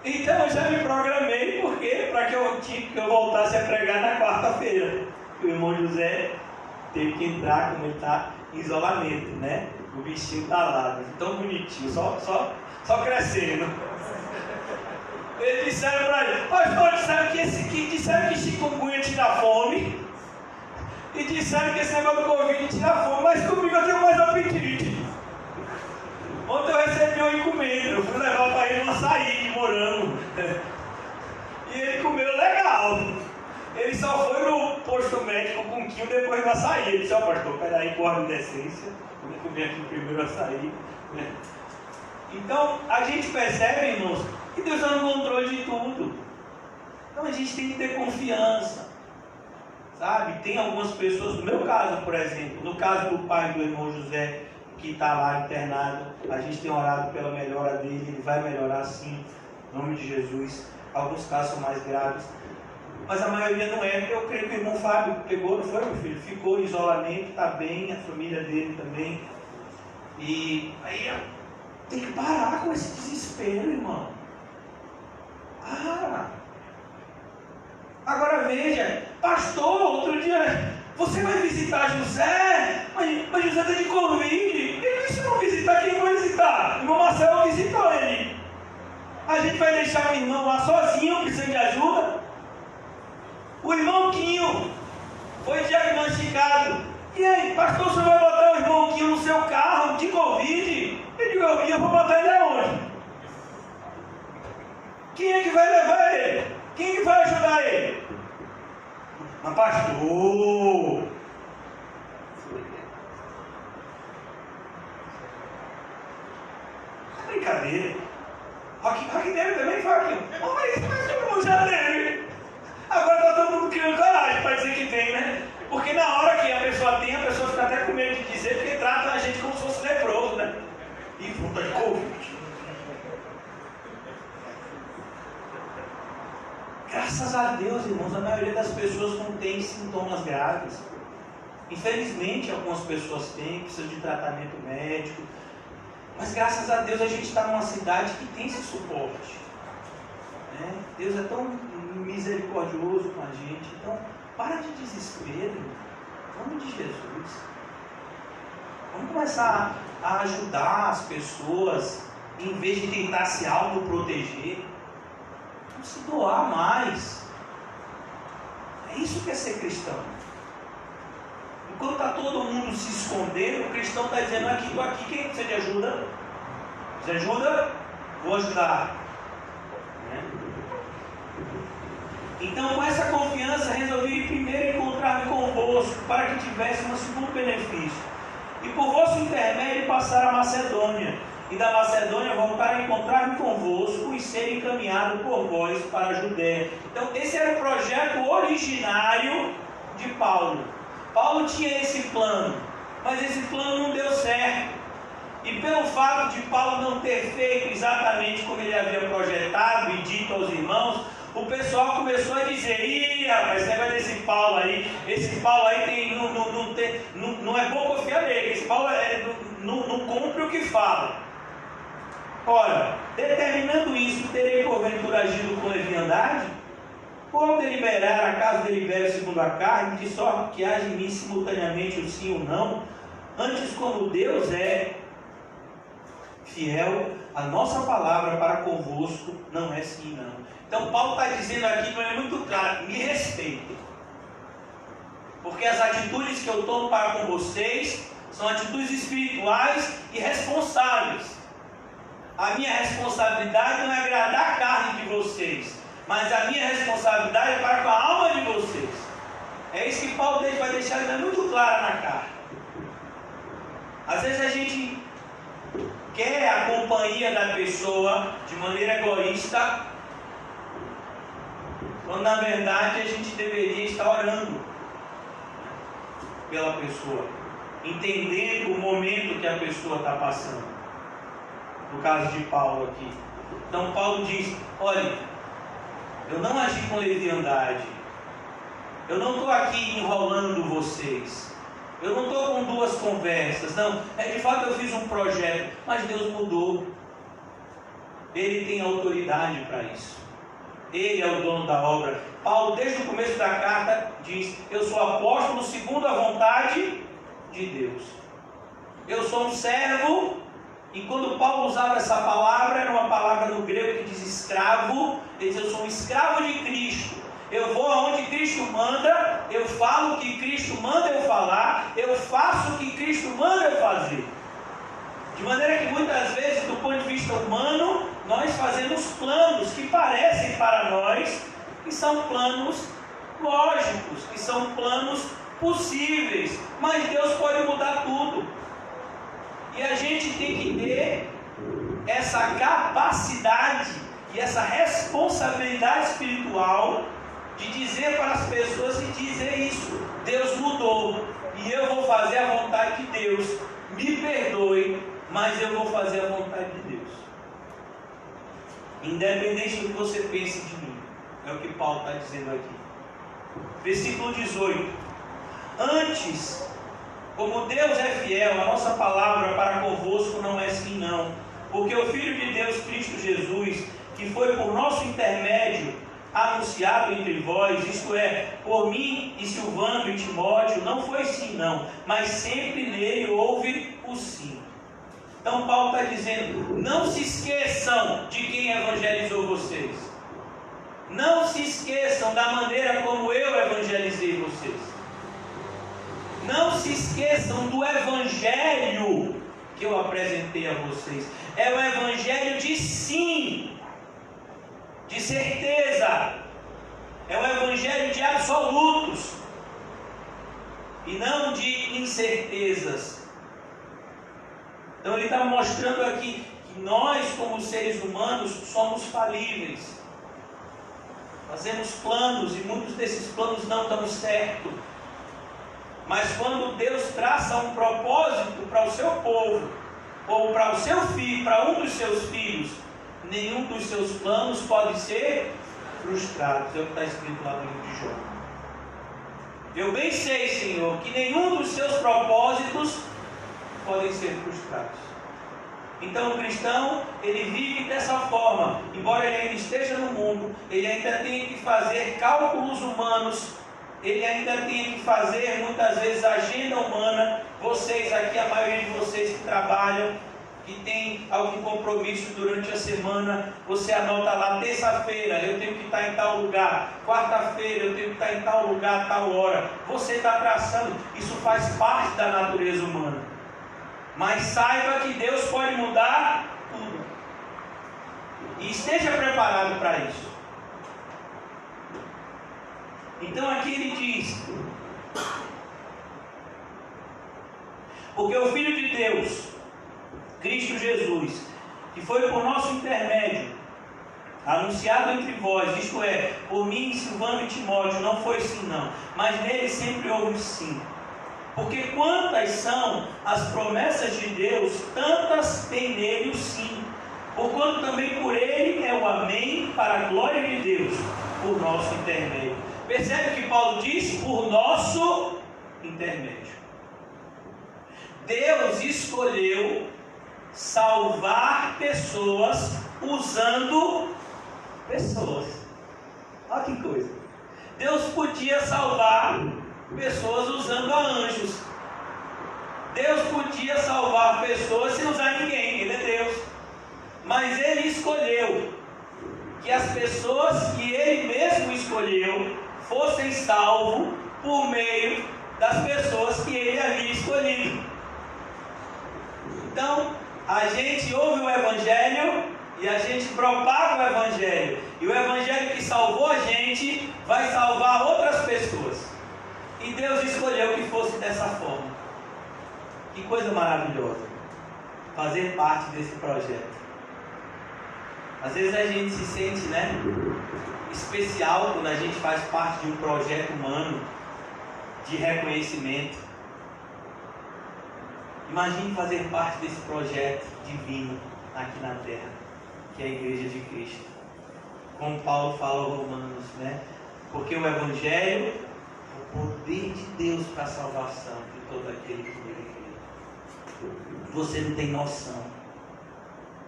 Então eu já me programei, porque para que eu voltasse a pregar na quarta-feira. O irmão José teve que entrar, como ele está em isolamento, né? O bichinho está lá, tão bonitinho, só crescendo. Eles disseram para ele, pastor, disseram que chikungunya tira fome, e disseram que esse negócio do Covid tira fome, mas comigo eu tenho mais apetite. Ontem eu recebi uma encomenda, eu fui levar para ele um açaí de morango. E ele comeu legal. Ele só foi no posto médico com um quilo depois do açaí. Ele disse, ó pastor, peraí, com ordem de decência, vamos comer aqui primeiro açaí. Então, a gente percebe, irmãos, que Deus está no controle de tudo. Então a gente tem que ter confiança. Sabe? Tem algumas pessoas, no meu caso, por exemplo, no caso do pai do irmão José, que está lá internado, a gente tem orado pela melhora dele, ele vai melhorar sim, em nome de Jesus. Alguns casos são mais graves, mas a maioria não é. Eu creio que o irmão Fábio pegou, não foi, meu filho? Ficou em isolamento, está bem, a família dele também. E aí tem que parar com esse desespero, irmão. Agora veja, pastor, outro dia, você vai visitar José? Mas José está de Covid. Ele disse, não visitar, quem vai visitar? O irmão Marcelo visitou ele. A gente vai deixar o irmão lá sozinho, precisando de ajuda? O irmão Quinho foi diagnosticado. E aí, pastor, você vai botar o irmão Quinho no seu carro de Covid? Eu digo, eu vou botar ele aonde? Quem é que vai levar ele? Quem é que vai ajudar ele? Mas pastor, é brincadeira. Rock dele também foi aquilo. Mas todo mundo já teve. Agora está todo mundo criando coragem para dizer que tem, né? Porque na hora que a pessoa tem, a pessoa fica até com medo de dizer, porque trata a gente como se fosse leproso, né? E puta de Covid. Graças a Deus, irmãos, a maioria das pessoas não tem sintomas graves. Infelizmente, algumas pessoas têm, precisam de tratamento médico. Mas graças a Deus a gente está numa cidade que tem esse suporte. Né? Deus é tão misericordioso com a gente. Então, Para de desespero. Em nome de Jesus. Vamos começar a ajudar as pessoas, em vez de tentar se autoproteger. Vamos se doar mais. É isso que é ser cristão. Enquanto está todo mundo se escondendo, o cristão está dizendo: aqui, estou aqui, quem precisa de ajuda? Você ajuda? Vou ajudar. Então, com essa confiança, resolvi primeiro encontrar-me convosco, para que tivesse um segundo benefício, e por vosso intermédio passar a Macedônia, e da Macedônia voltar a encontrar-me convosco e ser encaminhado por vós para a Judéia. Então, esse era o projeto originário de Paulo. Paulo tinha esse plano, mas esse plano não deu certo. E pelo fato de Paulo não ter feito exatamente como ele havia projetado e dito aos irmãos, o pessoal começou a dizer: ih, rapaz, esse negócio desse Paulo aí, não é bom confiar nele, esse Paulo não cumpre o que fala. Ora, determinando isso, terei porventura agido com leviandade? Ou deliberar, acaso delibere segundo a carne, de sorte que haja em mim simultaneamente o sim ou não? Antes, como Deus é fiel, a nossa palavra para convosco não é sim e não. Então Paulo está dizendo aqui, mas é muito claro: me respeitem, porque as atitudes que eu tomo para com vocês são atitudes espirituais e responsáveis. A minha responsabilidade não é agradar a carne de vocês, mas a minha responsabilidade é para com a alma de vocês. É isso que Paulo vai deixar muito claro na carta. Às vezes a gente quer a companhia da pessoa de maneira egoísta, quando na verdade a gente deveria estar orando pela pessoa, entendendo o momento que a pessoa está passando. No caso de Paulo aqui. Então Paulo diz: olha, eu não agi com leviandade, eu não estou aqui enrolando vocês, eu não estou com duas conversas, não. De fato eu fiz um projeto, mas Deus mudou. Ele tem autoridade para isso. Ele é o dono da obra. Paulo, desde o começo da carta, diz: eu sou apóstolo segundo a vontade de Deus. Eu sou um servo. E quando Paulo usava essa palavra, era uma palavra no grego que diz escravo. Ele diz: eu sou um escravo de Cristo. Eu vou aonde Cristo manda, eu falo o que Cristo manda eu falar, eu faço o que Cristo manda eu fazer. De maneira que muitas vezes, do ponto de vista humano, nós fazemos planos que parecem para nós que são planos lógicos, que são planos possíveis, mas Deus pode mudar tudo. E a gente tem que ter essa capacidade e essa responsabilidade espiritual de dizer para as pessoas e dizer isso: Deus mudou e eu vou fazer a vontade de Deus. Me perdoe, mas eu vou fazer a vontade de Deus. Independente do que você pense de mim. É o que Paulo está dizendo aqui. Versículo 18. Antes, como Deus é fiel, a nossa palavra para convosco não é sim não. Porque o Filho de Deus, Cristo Jesus, que foi por nosso intermédio anunciado entre vós, isto é, por mim e Silvano e Timóteo, não foi sim não, mas sempre nele houve o sim. Então Paulo está dizendo: não se esqueçam de quem evangelizou vocês. Não se esqueçam da maneira como eu evangelizei vocês. Não se esqueçam do evangelho que eu apresentei a vocês. É o evangelho de sim, de certeza. É o evangelho de absolutos e não de incertezas. Então ele está mostrando aqui que nós, como seres humanos, somos falíveis. Fazemos planos e muitos desses planos não dão certo. Mas quando Deus traça um propósito para o seu povo, ou para o seu filho, para um dos seus filhos, nenhum dos seus planos pode ser frustrado. É o que está escrito lá no livro de Jó. Eu bem sei, Senhor, que nenhum dos seus propósitos podem ser frustrados. Então o cristão, ele vive dessa forma. Embora ele ainda esteja no mundo, ele ainda tem que fazer cálculos humanos ele ainda tem que fazer muitas vezes a agenda humana. Vocês aqui, a maioria de vocês que trabalham, que tem algum compromisso durante a semana, você anota lá: terça-feira eu tenho que estar em tal lugar, quarta-feira eu tenho que estar em tal lugar, tal hora. Você está traçando, isso faz parte da natureza humana. Mas saiba que Deus pode mudar tudo, e esteja preparado para isso. Então aqui ele diz: porque o Filho de Deus, Cristo Jesus, que foi por nosso intermédio anunciado entre vós, isto é, por mim, Silvano e Timóteo, não foi sim não, mas nele sempre houve sim. Porque quantas são as promessas de Deus, tantas tem nele o sim. Porquanto também por ele é o amém, para a glória de Deus, por nosso intermédio. Percebe o que Paulo diz? Por nosso intermédio. Deus escolheu salvar pessoas usando pessoas. Olha que coisa. Deus podia salvar pessoas usando anjos. Deus podia salvar pessoas sem usar ninguém. Ele é Deus. Mas Ele escolheu que as pessoas que Ele mesmo escolheu fossem salvos por meio das pessoas que Ele havia escolhido. Então, a gente ouve o Evangelho e a gente propaga o Evangelho. E o Evangelho que salvou a gente vai salvar outras pessoas. E Deus escolheu que fosse dessa forma. Que coisa maravilhosa fazer parte desse projeto. Às vezes a gente se sente, especial quando a gente faz parte de um projeto humano de reconhecimento. Imagine fazer parte desse projeto divino aqui na Terra, que é a Igreja de Cristo. Como Paulo fala aos Romanos, Porque o Evangelho é o poder de Deus para a salvação de todo aquele que nele crê. Você não tem noção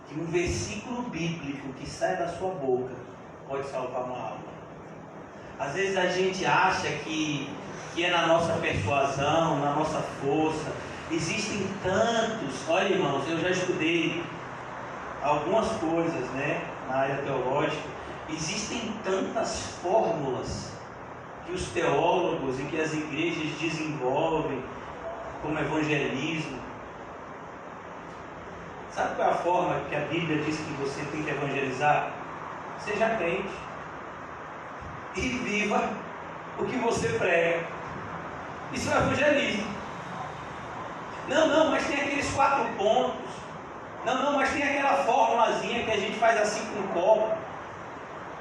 que um versículo bíblico que sai da sua boca pode salvar uma alma. Às vezes a gente acha que é na nossa persuasão, na nossa força. Existem tantos, olha irmãos, eu já estudei algumas coisas na área teológica. Existem tantas fórmulas que os teólogos e que as igrejas desenvolvem como evangelismo. Sabe qual é a forma que a Bíblia diz que você tem que evangelizar? Seja crente e viva o que você prega. Isso é evangelismo. Não, mas tem aqueles 4 pontos. Não, mas tem aquela formulazinha que a gente faz assim com o copo.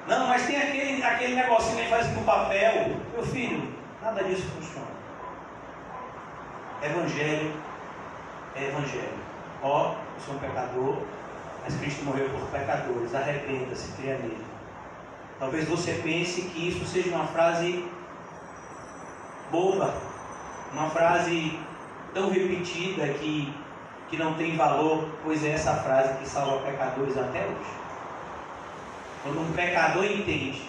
Não, mas tem aquele negocinho que a gente faz com papel. Meu filho, nada disso funciona. Evangelho é evangelho. Ó, eu sou um pecador, mas Cristo morreu por pecadores. Arrependa-se, creia nele. Talvez você pense que isso seja uma frase boba, uma frase tão repetida que não tem valor, pois é essa frase que salva pecadores até hoje. Quando um pecador entende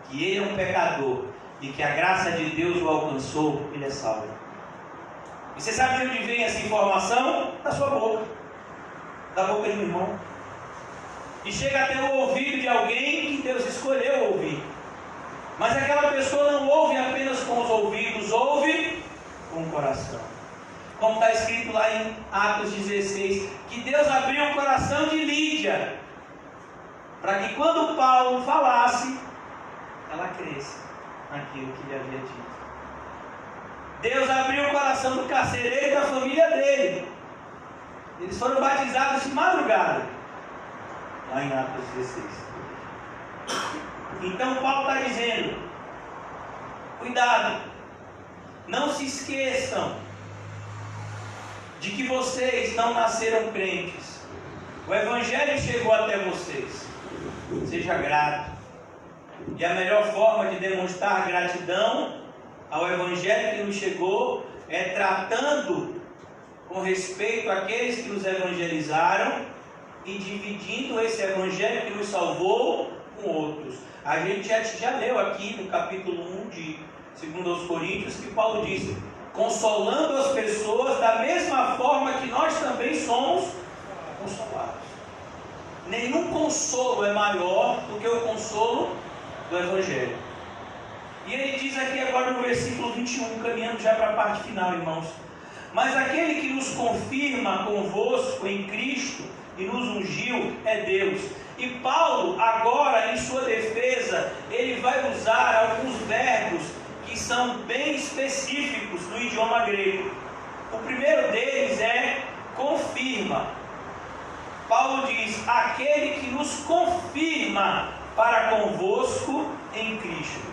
que ele é um pecador e que a graça de Deus o alcançou, ele é salvo. E você sabe de onde vem essa informação? Da sua boca, da boca de um irmão, e chega até o ouvido de alguém que Deus escolheu ouvir. Mas aquela pessoa não ouve apenas com os ouvidos, ouve com o coração. Como está escrito lá em Atos 16, que Deus abriu o coração de Lídia, para que quando Paulo falasse, ela cresce naquilo que ele havia dito. Deus abriu o coração do carcereiro e da família dele. Eles foram batizados de madrugada, lá em Atos 16. Então Paulo está dizendo, cuidado, não se esqueçam de que vocês não nasceram crentes. O Evangelho chegou até vocês. Seja grato. E a melhor forma de demonstrar gratidão ao Evangelho que nos chegou é tratando com respeito àqueles que nos evangelizaram e dividindo esse Evangelho que nos salvou com outros. A gente já leu aqui no capítulo 1 de segundo aos Coríntios, que Paulo diz: consolando as pessoas da mesma forma que nós também somos consolados. Nenhum consolo é maior do que o consolo do Evangelho. E ele diz aqui agora no versículo 21, caminhando já para a parte final, irmãos: mas aquele que nos confirma convosco em Cristo e nos ungiu é Deus. E Paulo, agora, em sua defesa, ele vai usar alguns verbos que são bem específicos no idioma grego. O primeiro deles é confirma. Paulo diz: aquele que nos confirma para convosco em Cristo.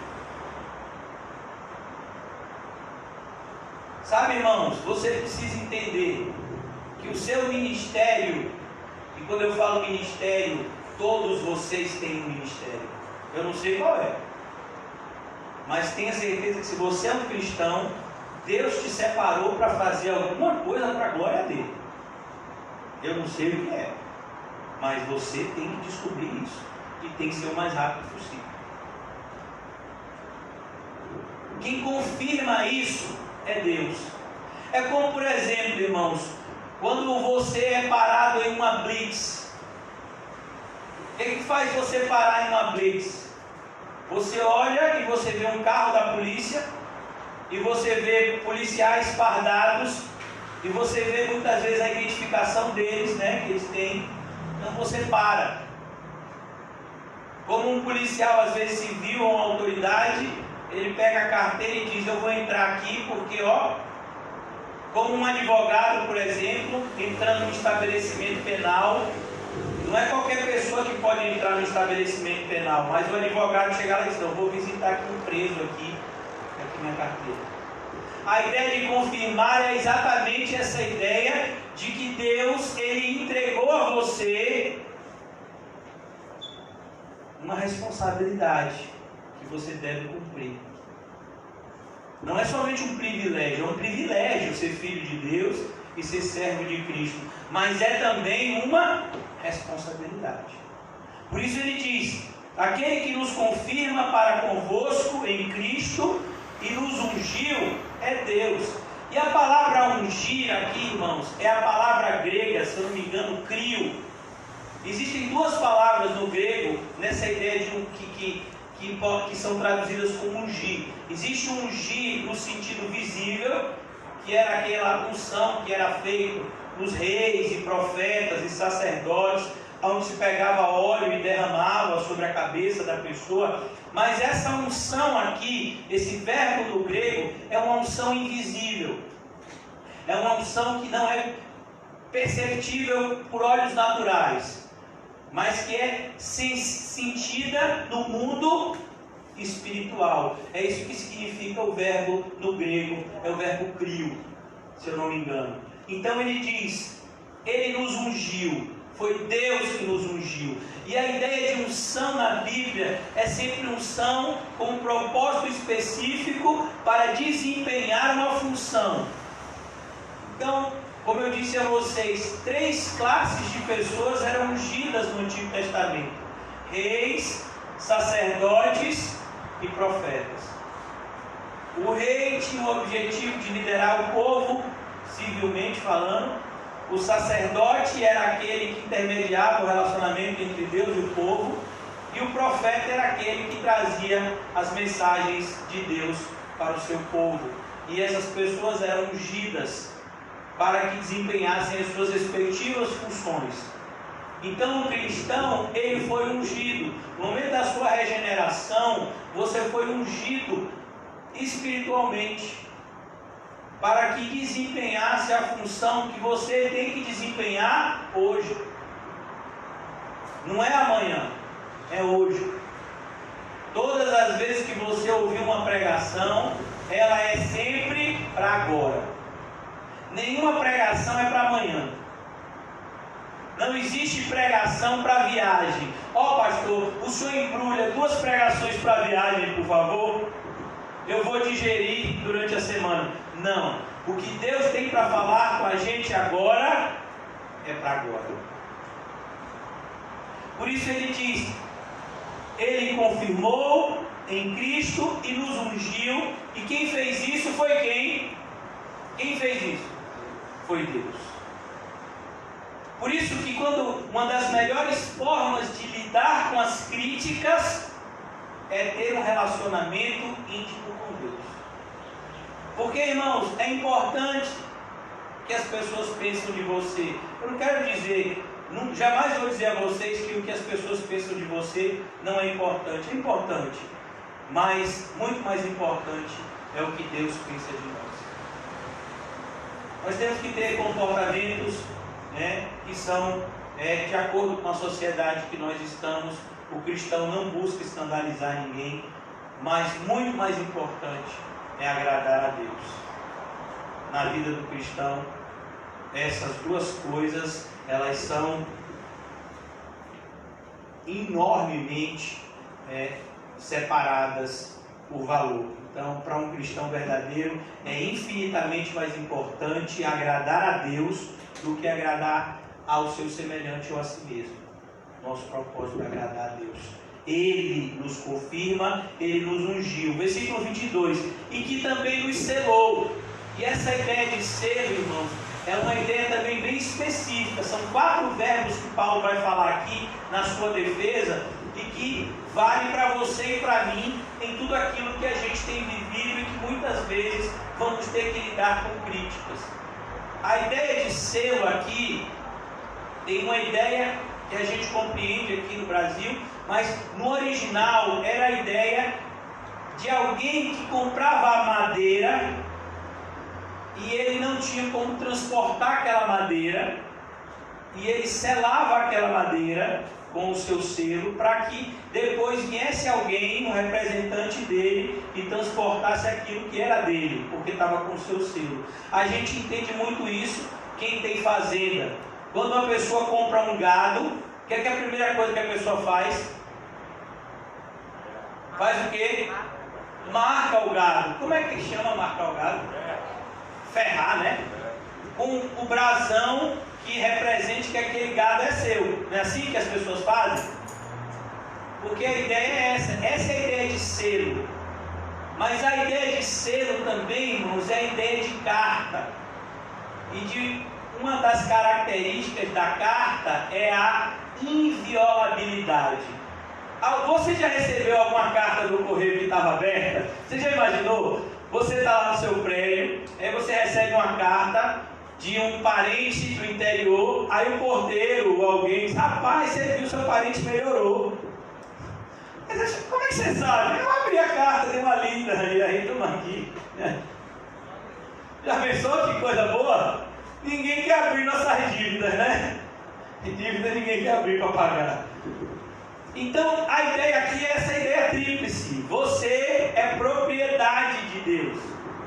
Sabe, irmãos, você precisa entender que o seu ministério, e quando eu falo ministério, todos vocês têm um ministério. Eu não sei qual é, mas tenha certeza que se você é um cristão, Deus te separou para fazer alguma coisa para a glória dele. Eu não sei o que é, mas você tem que descobrir isso, e tem que ser o mais rápido possível. Quem confirma isso é Deus. É como, por exemplo, irmãos, quando você é parado em uma blitz. O que faz você parar em uma blitz? Você olha e você vê um carro da polícia, e você vê policiais fardados, e você vê muitas vezes a identificação deles, né, que eles têm. Então você para. Como um policial às vezes civil ou uma autoridade, ele pega a carteira e diz: eu vou entrar aqui porque, como um advogado, por exemplo, entrando no estabelecimento penal, não é qualquer pessoa que pode entrar no estabelecimento penal, mas o advogado chegar lá e diz: eu vou visitar aqui um preso aqui minha carteira. A ideia de confirmar é exatamente essa ideia de que Deus, Ele entregou a você uma responsabilidade que você deve cumprir. Não é somente um privilégio, é um privilégio ser filho de Deus e ser servo de Cristo, mas é também uma responsabilidade. Por isso ele diz: aquele que nos confirma para convosco em Cristo e nos ungiu é Deus. E a palavra ungir aqui, irmãos, é a palavra grega, se eu não me engano, crio. Existem duas palavras no grego nessa ideia de que são traduzidas como ungir. Existe um ungir no sentido visível, que era aquela unção que era feita nos reis e profetas e sacerdotes, onde se pegava óleo e derramava sobre a cabeça da pessoa. Mas essa unção aqui, esse verbo no grego, é uma unção invisível. É uma unção que não é perceptível por olhos naturais, mas que é sentida no mundo espiritual. É isso que significa o verbo no grego, é o verbo crio, se eu não me engano. Então ele diz: ele nos ungiu, foi Deus que nos ungiu. E a ideia de unção na Bíblia é sempre unção com um propósito específico para desempenhar uma função. Então, como eu disse a vocês, 3 classes de pessoas eram ungidas no Antigo Testamento: reis, sacerdotes e profetas. O rei tinha o objetivo de liderar o povo, civilmente falando. O sacerdote era aquele que intermediava o relacionamento entre Deus e o povo. E o profeta era aquele que trazia as mensagens de Deus para o seu povo. E essas pessoas eram ungidas para que desempenhassem as suas respectivas funções. Então o cristão, ele foi ungido. No momento da sua regeneração, você foi ungido espiritualmente, para que desempenhasse a função que você tem que desempenhar hoje. Não é amanhã, é hoje. Todas as vezes que você ouvir uma pregação, ela é sempre para agora. Nenhuma pregação é para amanhã. Não existe pregação para viagem. Pastor, o senhor embrulha 2 pregações para viagem, por favor? Eu vou digerir durante a semana. Não. O que Deus tem para falar com a gente agora é para agora. Por isso ele diz: ele confirmou em Cristo e nos ungiu E quem fez isso foi quem? Quem fez isso? Foi Deus. Por isso que uma das melhores formas de lidar com as críticas é ter um relacionamento íntimo com Deus. Porque, irmãos, é importante que as pessoas pensem de você. Eu não quero dizer, jamais vou dizer a vocês que o que as pessoas pensam de você não é importante. É importante, mas muito mais importante é o que Deus pensa de nós. Nós temos que ter comportamentos, que são de acordo com a sociedade que nós estamos. O cristão não busca escandalizar ninguém, mas muito mais importante é agradar a Deus. Na vida do cristão, essas duas coisas, elas são enormemente separadas por valor. Então, para um cristão verdadeiro, é infinitamente mais importante agradar a Deus do que agradar ao seu semelhante ou a si mesmo. Nosso propósito é agradar a Deus. Ele nos confirma, Ele nos ungiu. Versículo 22. E que também nos selou. E essa ideia de selo, irmãos, é uma ideia também bem específica. São 4 verbos que Paulo vai falar aqui na sua defesa e que vale para você e para mim em tudo aquilo que a gente tem vivido e que muitas vezes vamos ter que lidar com críticas. A ideia de selo aqui tem uma ideia que a gente compreende aqui no Brasil, mas no original era a ideia de alguém que comprava a madeira e ele não tinha como transportar aquela madeira, e ele selava aquela madeira com o seu selo, para que depois viesse alguém, um representante dele, e transportasse aquilo que era dele, porque estava com o seu selo. A gente entende muito isso, quem tem fazenda. Quando uma pessoa compra um gado, o que é a primeira coisa que a pessoa faz? Faz o quê? Marca o gado. Como é que chama marcar o gado? Ferrar, né? Com o brasão que represente que aquele gado é seu. Não é assim que as pessoas fazem? Porque a ideia é essa. Essa é a ideia de selo. Mas a ideia de selo também, irmãos, é a ideia de carta. E de uma das características da carta é a inviolabilidade. Você já recebeu alguma carta do correio que estava aberta? Você já imaginou? Você está lá no seu prédio, aí você recebe uma carta de um parente do interior, aí o porteiro ou alguém diz: rapaz, você viu, seu parente melhorou. Mas como é que você sabe? Eu abri a carta, dei uma lida, e aí toma aqui. Já pensou que coisa boa? Ninguém quer abrir nossas dívidas, né? E dívida ninguém quer abrir para pagar. Então, a ideia aqui é essa ideia tríplice. Você é propriedade de Deus.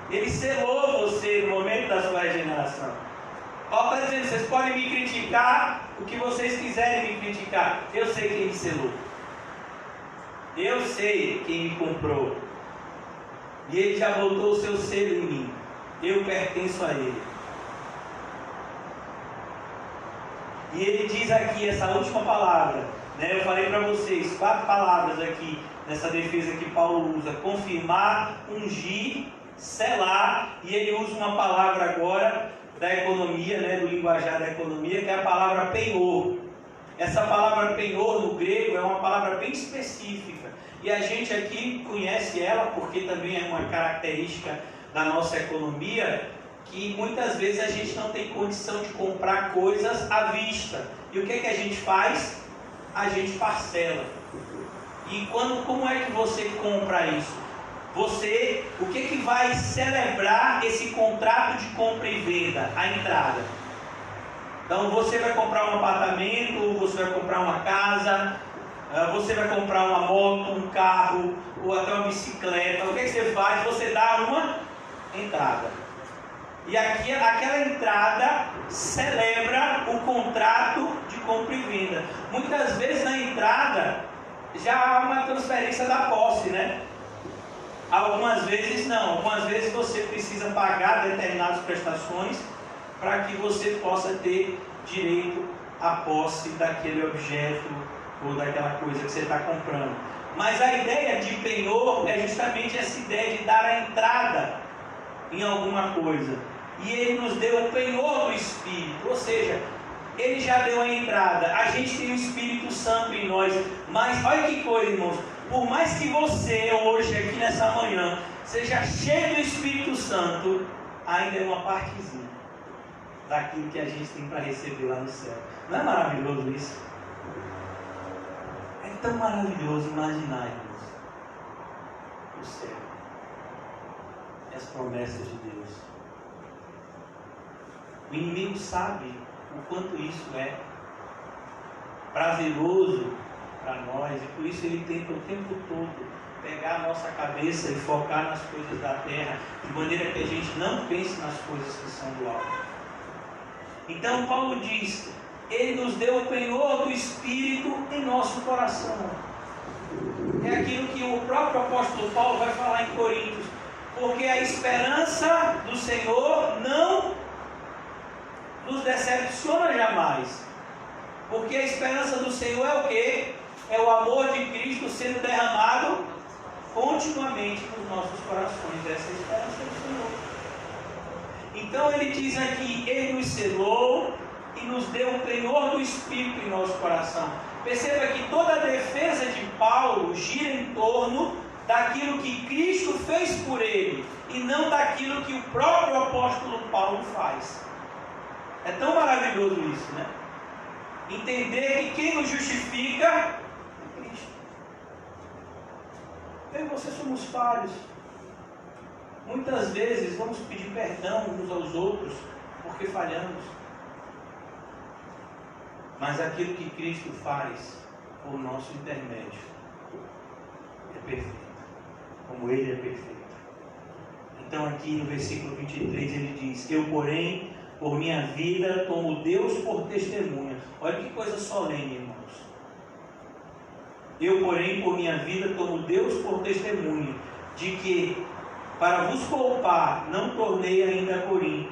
Ele selou você no momento da sua regeneração. Paulo está dizendo: vocês podem me criticar o que vocês quiserem me criticar. Eu sei quem me selou. Eu sei quem me comprou. E Ele já botou o seu selo em mim. Eu pertenço a Ele. E Ele diz aqui essa última palavra. Eu falei para vocês 4 palavras aqui nessa defesa que Paulo usa: confirmar, ungir, selar, e ele usa uma palavra agora da economia, do linguajar da economia, que é a palavra penhor. Essa palavra penhor no grego é uma palavra bem específica, e a gente aqui conhece ela porque também é uma característica da nossa economia, que muitas vezes a gente não tem condição de comprar coisas à vista. E o que a gente faz? A gente parcela. E como é que você compra isso? O que vai celebrar esse contrato de compra e venda? A entrada. Então você vai comprar um apartamento, você vai comprar uma casa, você vai comprar uma moto, um carro, ou até uma bicicleta. O que você faz? Você dá uma entrada. E aqui, aquela entrada celebra o contrato de compra e venda. Muitas vezes na entrada já há uma transferência da posse, né? Algumas vezes não. Algumas vezes você precisa pagar determinadas prestações para que você possa ter direito à posse daquele objeto ou daquela coisa que você está comprando. Mas a ideia de penhor é justamente essa ideia de dar a entrada em alguma coisa. E Ele nos deu o penhor do Espírito, ou seja, Ele já deu a entrada. A gente tem o Espírito Santo em nós. Mas olha que coisa, irmãos. Por mais que você hoje, aqui nessa manhã, seja cheio do Espírito Santo, ainda é uma partezinha daquilo que a gente tem para receber lá no céu. Não é maravilhoso isso? É tão maravilhoso imaginar, irmãos, o céu e as promessas de Deus. O inimigo sabe o quanto isso é prazeroso para nós, e por isso ele tenta o tempo todo pegar a nossa cabeça e focar nas coisas da terra, de maneira que a gente não pense nas coisas que são do alto. Então Paulo diz, Ele nos deu o penhor do Espírito em nosso coração. É aquilo que o próprio apóstolo Paulo vai falar em Coríntios, porque a esperança do Senhor não nos decepciona jamais. Porque a esperança do Senhor é o quê? É o amor de Cristo sendo derramado continuamente nos nossos corações. Essa é a esperança do Senhor. Então ele diz aqui, Ele nos selou e nos deu o penhor do Espírito em nosso coração. Perceba que toda a defesa de Paulo gira em torno daquilo que Cristo fez por ele, e não daquilo que o próprio apóstolo Paulo faz. É tão maravilhoso isso, né? Entender que quem nos justifica é Cristo. Eu e você somos falhos. Muitas vezes vamos pedir perdão uns aos outros porque falhamos. Mas aquilo que Cristo faz por nosso intermédio é perfeito, como Ele é perfeito. Então aqui no versículo 23 ele diz, eu porém, por minha vida, tomo Deus por testemunha. Olha que coisa solene, irmãos. Eu porém, por minha vida, tomo Deus por testemunha, de que, para vos poupar, não tornei ainda a Corinto.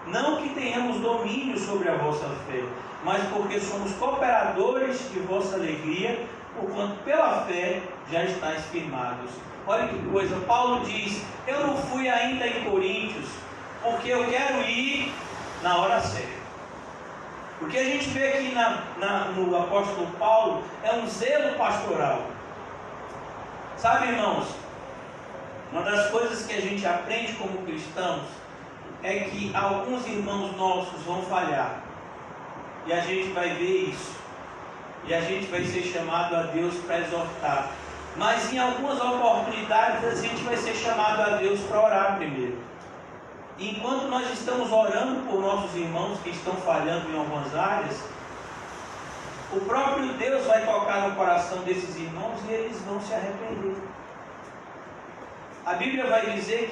Não que tenhamos domínio sobre a vossa fé, mas porque somos cooperadores de vossa alegria, porquanto pela fé já estáis firmados. Olha que coisa, Paulo diz, eu não fui ainda em Coríntios, porque eu quero ir na hora certa. O que a gente vê aqui no apóstolo Paulo é um zelo pastoral. Sabe, irmãos, uma das coisas que a gente aprende como cristãos é que alguns irmãos nossos vão falhar. E a gente vai ver isso. E a gente vai ser chamado a Deus para exortar. Mas em algumas oportunidades a gente vai ser chamado a Deus para orar primeiro. E enquanto nós estamos orando por nossos irmãos que estão falhando em algumas áreas, o próprio Deus vai tocar no coração desses irmãos e eles vão se arrepender. A Bíblia vai dizer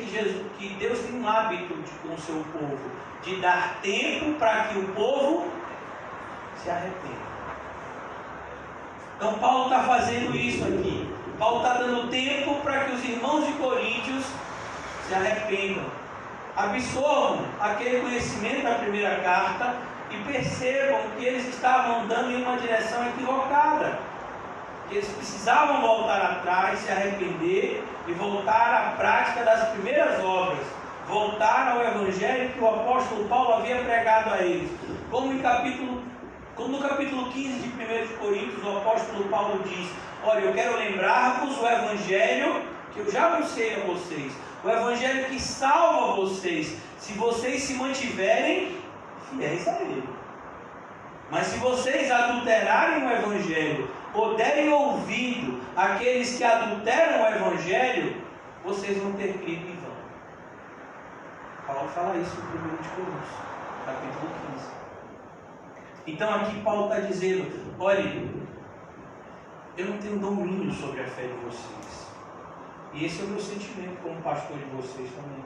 que Deus tem um hábito com o seu povo, de dar tempo para que o povo se arrependa. Então Paulo está fazendo isso aqui. Paulo está dando tempo para que os irmãos de Coríntios se arrependam, absorvam aquele conhecimento da primeira carta e percebam que eles estavam andando em uma direção equivocada, que eles precisavam voltar atrás, se arrepender e voltar à prática das primeiras obras, voltar ao evangelho que o apóstolo Paulo havia pregado a eles. Como no capítulo 15 de 1 de Coríntios, o apóstolo Paulo diz, olha, eu quero lembrar-vos o evangelho que eu já anunciei a vocês, o evangelho que salva vocês, se vocês se mantiverem fiéis a ele. Mas se vocês adulterarem o evangelho, ou derem ouvido àqueles que adulteram o evangelho, vocês vão ter crido em vão. Paulo fala isso no 1 de Coríntios, capítulo 15. Então aqui Paulo está dizendo, olha, eu não tenho domínio sobre a fé de vocês. E esse é o meu sentimento como pastor de vocês também.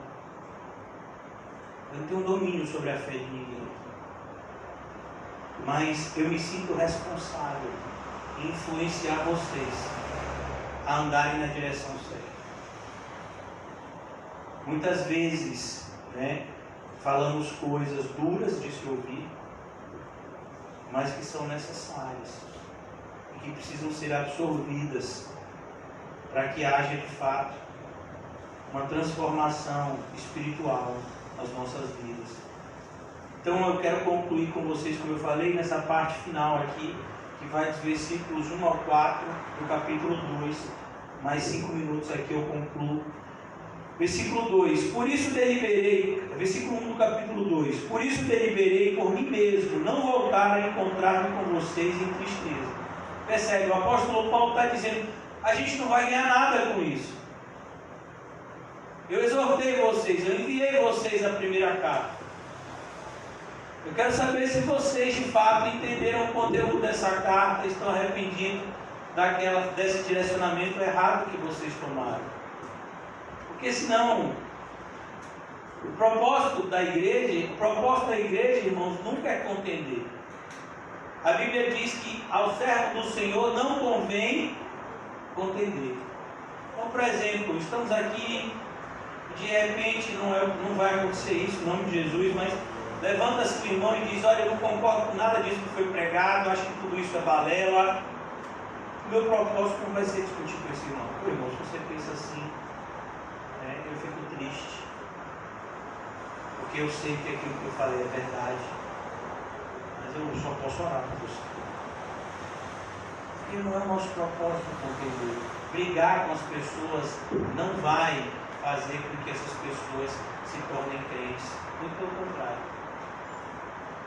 Eu não tenho domínio sobre a fé de ninguém. Mas eu me sinto responsável em influenciar vocês a andarem na direção certa. Muitas vezes, falamos coisas duras de se ouvir, mas que são necessárias e que que precisam ser absorvidas para que haja de fato uma transformação espiritual nas nossas vidas. Então eu quero concluir com vocês, como eu falei, nessa parte final aqui, que vai dos versículos 1 ao 4 do capítulo 2. Mais 5 minutos aqui eu concluo. Versículo 2: Por isso deliberei, versículo 1 do capítulo 2: Por isso deliberei por mim mesmo não voltar a encontrar-me com vocês em tristeza. Percebe? O apóstolo Paulo está dizendo: a gente não vai ganhar nada com isso. Eu exortei vocês, eu enviei vocês a primeira carta. Eu quero saber se vocês de fato entenderam o conteúdo dessa carta e estão arrependidos desse direcionamento errado que vocês tomaram. Porque senão, o propósito da igreja, irmãos, nunca é contender. A Bíblia diz que ao servo do Senhor não convém contender. Então, por exemplo, estamos aqui, de repente, não vai acontecer isso, em nome de Jesus, mas levanta-se o irmão e diz: olha, eu não concordo com nada disso que foi pregado, acho que tudo isso é balela. O meu propósito não vai ser discutir com esse irmão. Pô, irmão, se você pensa assim, eu fico triste, porque eu sei que aquilo que eu falei é verdade, mas eu só posso orar por você. Porque não é o nosso propósito contender. Brigar com as pessoas não vai fazer com que essas pessoas se tornem crentes, muito pelo contrário.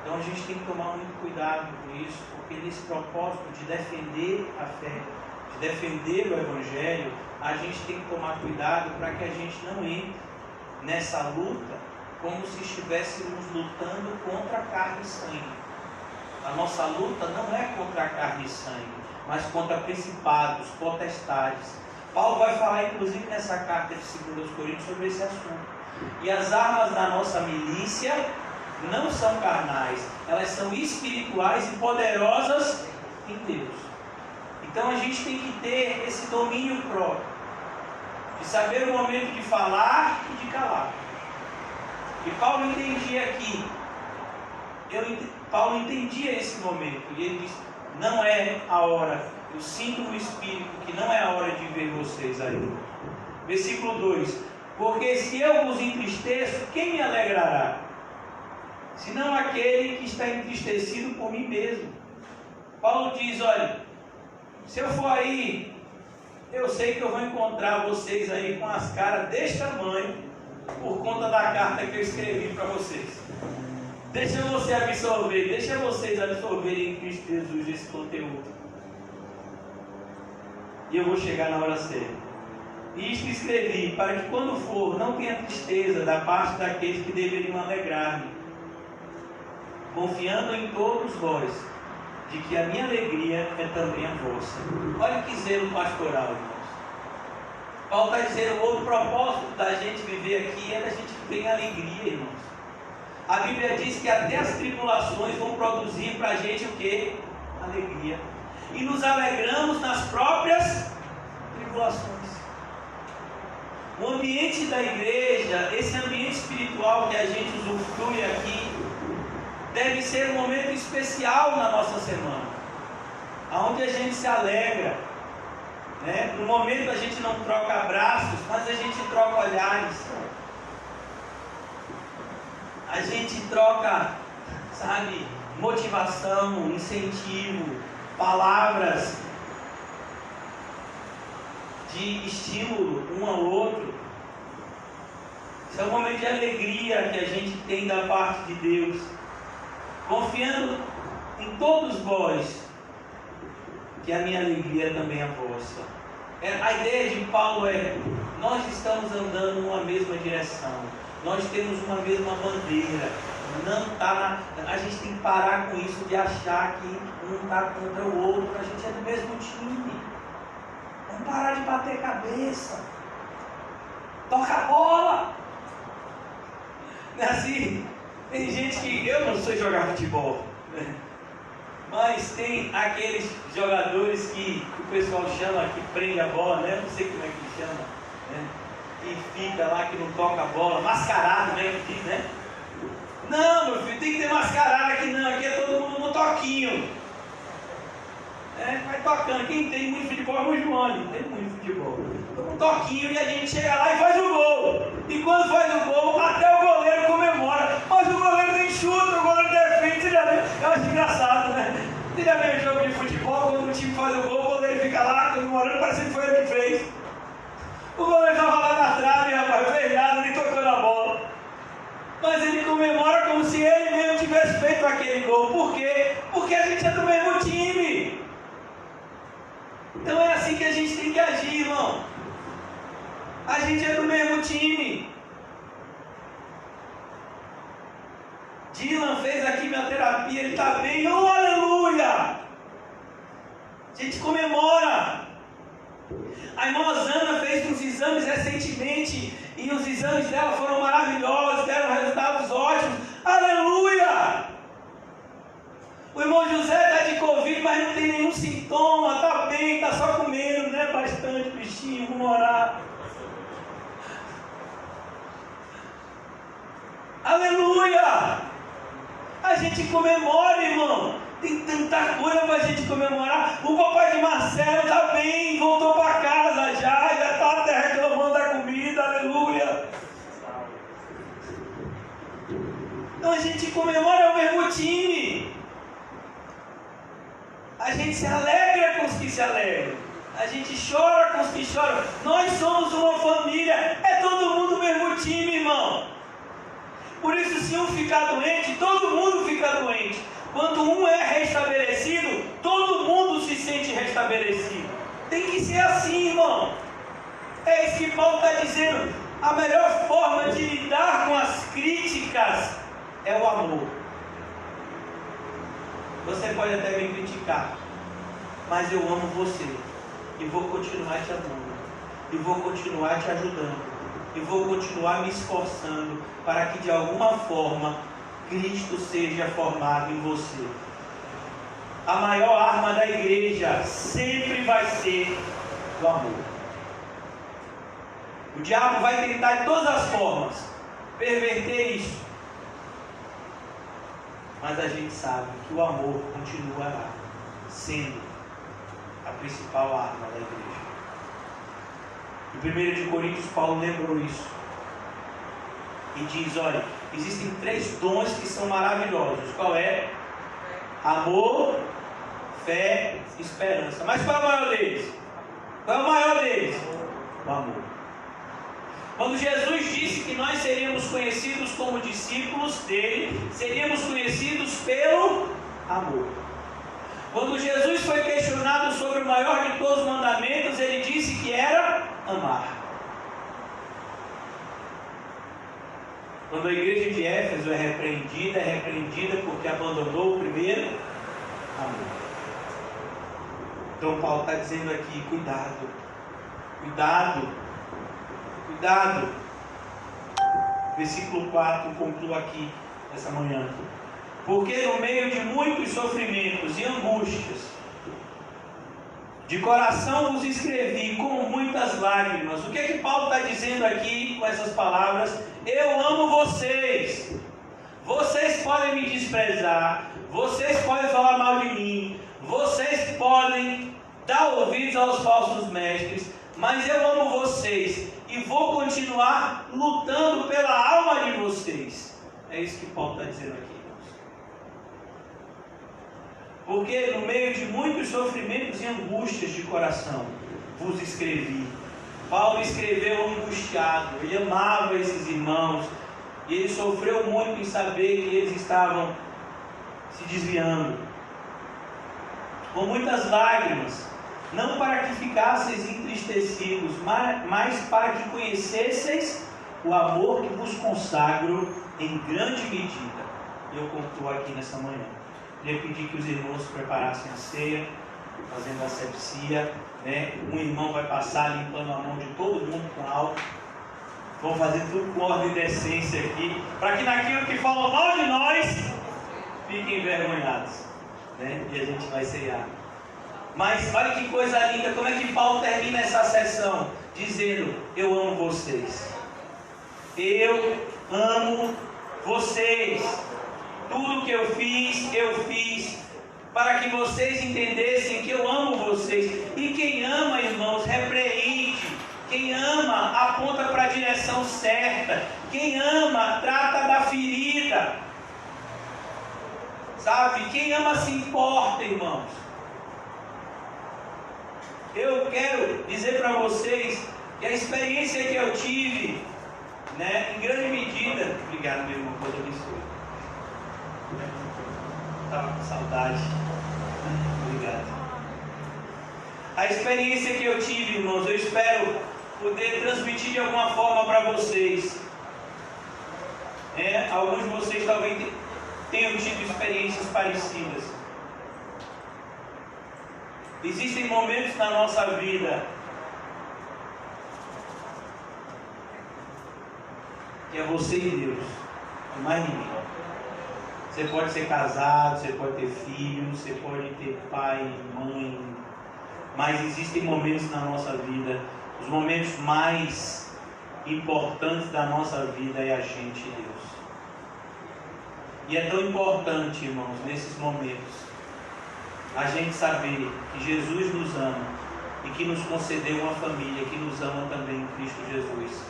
Então a gente tem que tomar muito cuidado com isso, porque nesse propósito de defender a fé, de defender o Evangelho, a gente tem que tomar cuidado para que a gente não entre nessa luta como se estivéssemos lutando contra a carne e sangue. A nossa luta não é contra a carne e sangue, mas contra principados, potestades. Paulo vai falar inclusive nessa carta de 2 Coríntios sobre esse assunto. E as armas da nossa milícia não são carnais, elas são espirituais e poderosas em Deus. Então a gente tem que ter esse domínio próprio, de saber o momento de falar e de calar. E Paulo entendia aqui, Paulo entendia esse momento, e ele disse: não é a hora, eu sinto no Espírito que não é a hora de ver vocês ainda. Versículo 2: Porque se eu vos entristeço, quem me alegrará? Senão aquele que está entristecido por mim mesmo. Paulo diz: olha, se eu for aí, eu sei que eu vou encontrar vocês aí com as caras deste tamanho, por conta da carta que eu escrevi para vocês. Deixa vocês absorverem em Cristo Jesus esse conteúdo. E eu vou chegar na hora certa. E isto escrevi, para que quando for, não tenha tristeza da parte daqueles que deveriam alegrar-me, confiando em todos vós, de que a minha alegria é também a vossa. Olha que zelo pastoral, irmãos. Paulo está dizendo: o propósito da gente viver aqui é da gente viver em alegria, irmãos. A Bíblia diz que até as tribulações vão produzir para a gente o quê? Alegria. E nos alegramos nas próprias tribulações. O ambiente da igreja, esse ambiente espiritual que a gente usufrui aqui, deve ser um momento especial na nossa semana, onde a gente se alegra, né? No momento a gente não troca abraços, mas a gente troca olhares, a gente troca, sabe, motivação, incentivo, palavras de estímulo um ao outro. Esse é um momento de alegria que a gente tem da parte de Deus, confiando em todos vós, que a minha alegria também é vossa. A ideia de Paulo é: nós estamos andando numa mesma direção, nós temos uma mesma bandeira. A gente tem que parar com isso de achar que um está contra o outro. A gente é do mesmo time. Vamos parar de bater cabeça. Toca a bola. Não é assim? Tem gente que... eu não sei jogar futebol, né? Mas tem aqueles jogadores que o pessoal chama, que prende a bola, né? Não sei como é que chama, né? E fica lá, que não toca a bola, mascarado, né? Que diz, né? Não, meu filho, tem que ter mascarado aqui não, aqui é todo mundo no toquinho. Vai tocando. Quem tem muito futebol é o Joane. Tem muito futebol. Um toquinho e a gente chega lá e faz o gol. E quando faz o gol, até o goleiro comemora. Mas o goleiro nem chuta, o goleiro defende. Você já viu? Eu acho engraçado, né? Você já viu o jogo de futebol, quando o time faz o gol, o goleiro fica lá comemorando, parecendo que foi ele que fez. O goleiro estava lá na trave, rapaz, não fez nada, nem tocou na bola. Mas ele comemora como se ele mesmo tivesse feito aquele gol. Por quê? Porque a gente é do mesmo time. Então é assim que a gente tem que agir, irmão. A gente é do mesmo time. Dylan fez a quimioterapia, ele está bem. Oh, aleluia! A gente comemora. A irmã Osana fez uns exames recentemente e os exames dela foram maravilhosos, deram resultados ótimos. Aleluia! O irmão José está de Covid, mas não tem nenhum sintoma, está bem, está só comendo, né? Bastante bichinho, vamos orar. Aleluia! A gente comemora, irmão. Tem tanta coisa para a gente comemorar. O papai de Marcelo está bem, voltou para casa já está até reclamando da comida, aleluia. Então a gente comemora o mesmo time. A gente se alegra com os que se alegram. A gente chora com os que choram. Nós somos uma família. É todo mundo o mesmo time, irmão. Por isso, se um ficar doente, todo mundo fica doente. Quando um é restabelecido, todo mundo se sente restabelecido. Tem que ser assim, irmão. É isso que Paulo está dizendo. A melhor forma de lidar com as críticas é o amor. Você pode até me criticar, mas eu amo você. E vou continuar te amando. E vou continuar te ajudando. E vou continuar me esforçando para que de alguma forma Cristo seja formado em você. A maior arma da igreja sempre vai ser o amor. O diabo vai tentar de todas as formas perverter isso. Mas a gente sabe que o amor continuará sendo a principal arma da igreja. Em 1 Coríntios, Paulo lembrou isso. E diz, olha, existem 3 dons que são maravilhosos. Qual é? Amor, fé e esperança. Mas qual é o maior deles? Qual é o maior deles? O amor. Quando Jesus disse que nós seríamos conhecidos como discípulos dele, seríamos conhecidos pelo amor. Quando Jesus foi questionado sobre o maior de todos os mandamentos, ele disse que era amar. Quando a igreja de Éfeso é repreendida porque abandonou o primeiro amor. Então Paulo está dizendo aqui, cuidado, cuidado, cuidado. Versículo 4, concluo aqui essa manhã. Porque no meio de muitos sofrimentos e angústias, de coração vos escrevi com muitas lágrimas. O que é que Paulo está dizendo aqui com essas palavras? Eu amo vocês. Vocês podem me desprezar. Vocês podem falar mal de mim. Vocês podem dar ouvidos aos falsos mestres. Mas eu amo vocês. E vou continuar lutando pela alma de vocês. É isso que Paulo está dizendo aqui. Porque no meio de muitos sofrimentos e angústias de coração vos escrevi. Paulo escreveu angustiado, ele amava esses irmãos, e ele sofreu muito em saber que eles estavam se desviando, com muitas lágrimas, não para que ficasseis entristecidos, mas para que conhecesseis o amor que vos consagro em grande medida. Eu concluo aqui nessa manhã. Eu pedi que os irmãos preparassem a ceia, fazendo a asepsia, né? Um irmão vai passar limpando a mão de todo mundo com álcool. Vamos fazer tudo com ordem e decência aqui, para que naquilo que falam mal de nós, fiquem envergonhados, né? E a gente vai ceiar. Mas olha que coisa linda, como é que Paulo termina essa sessão? Dizendo, eu amo vocês. Eu amo vocês. Tudo que eu fiz para que vocês entendessem que eu amo vocês. E quem ama, irmãos, repreende. Quem ama, aponta para a direção certa. Quem ama, trata da ferida. Sabe? Quem ama se importa, irmãos. Eu quero dizer para vocês que a experiência que eu tive, em grande medida... Obrigado, meu irmão, Deus abençoe. Estava com saudade. Obrigado. A experiência que eu tive, irmãos, eu espero poder transmitir de alguma forma para vocês. Alguns de vocês talvez tenham tido experiências parecidas. Existem momentos na nossa vida que é você e Deus, e mais ninguém. Você pode ser casado, você pode ter filhos, você pode ter pai, mãe, mas existem momentos na nossa vida, os momentos mais importantes da nossa vida é a gente e Deus. E é tão importante, irmãos, nesses momentos, a gente saber que Jesus nos ama e que nos concedeu uma família que nos ama também em Cristo Jesus.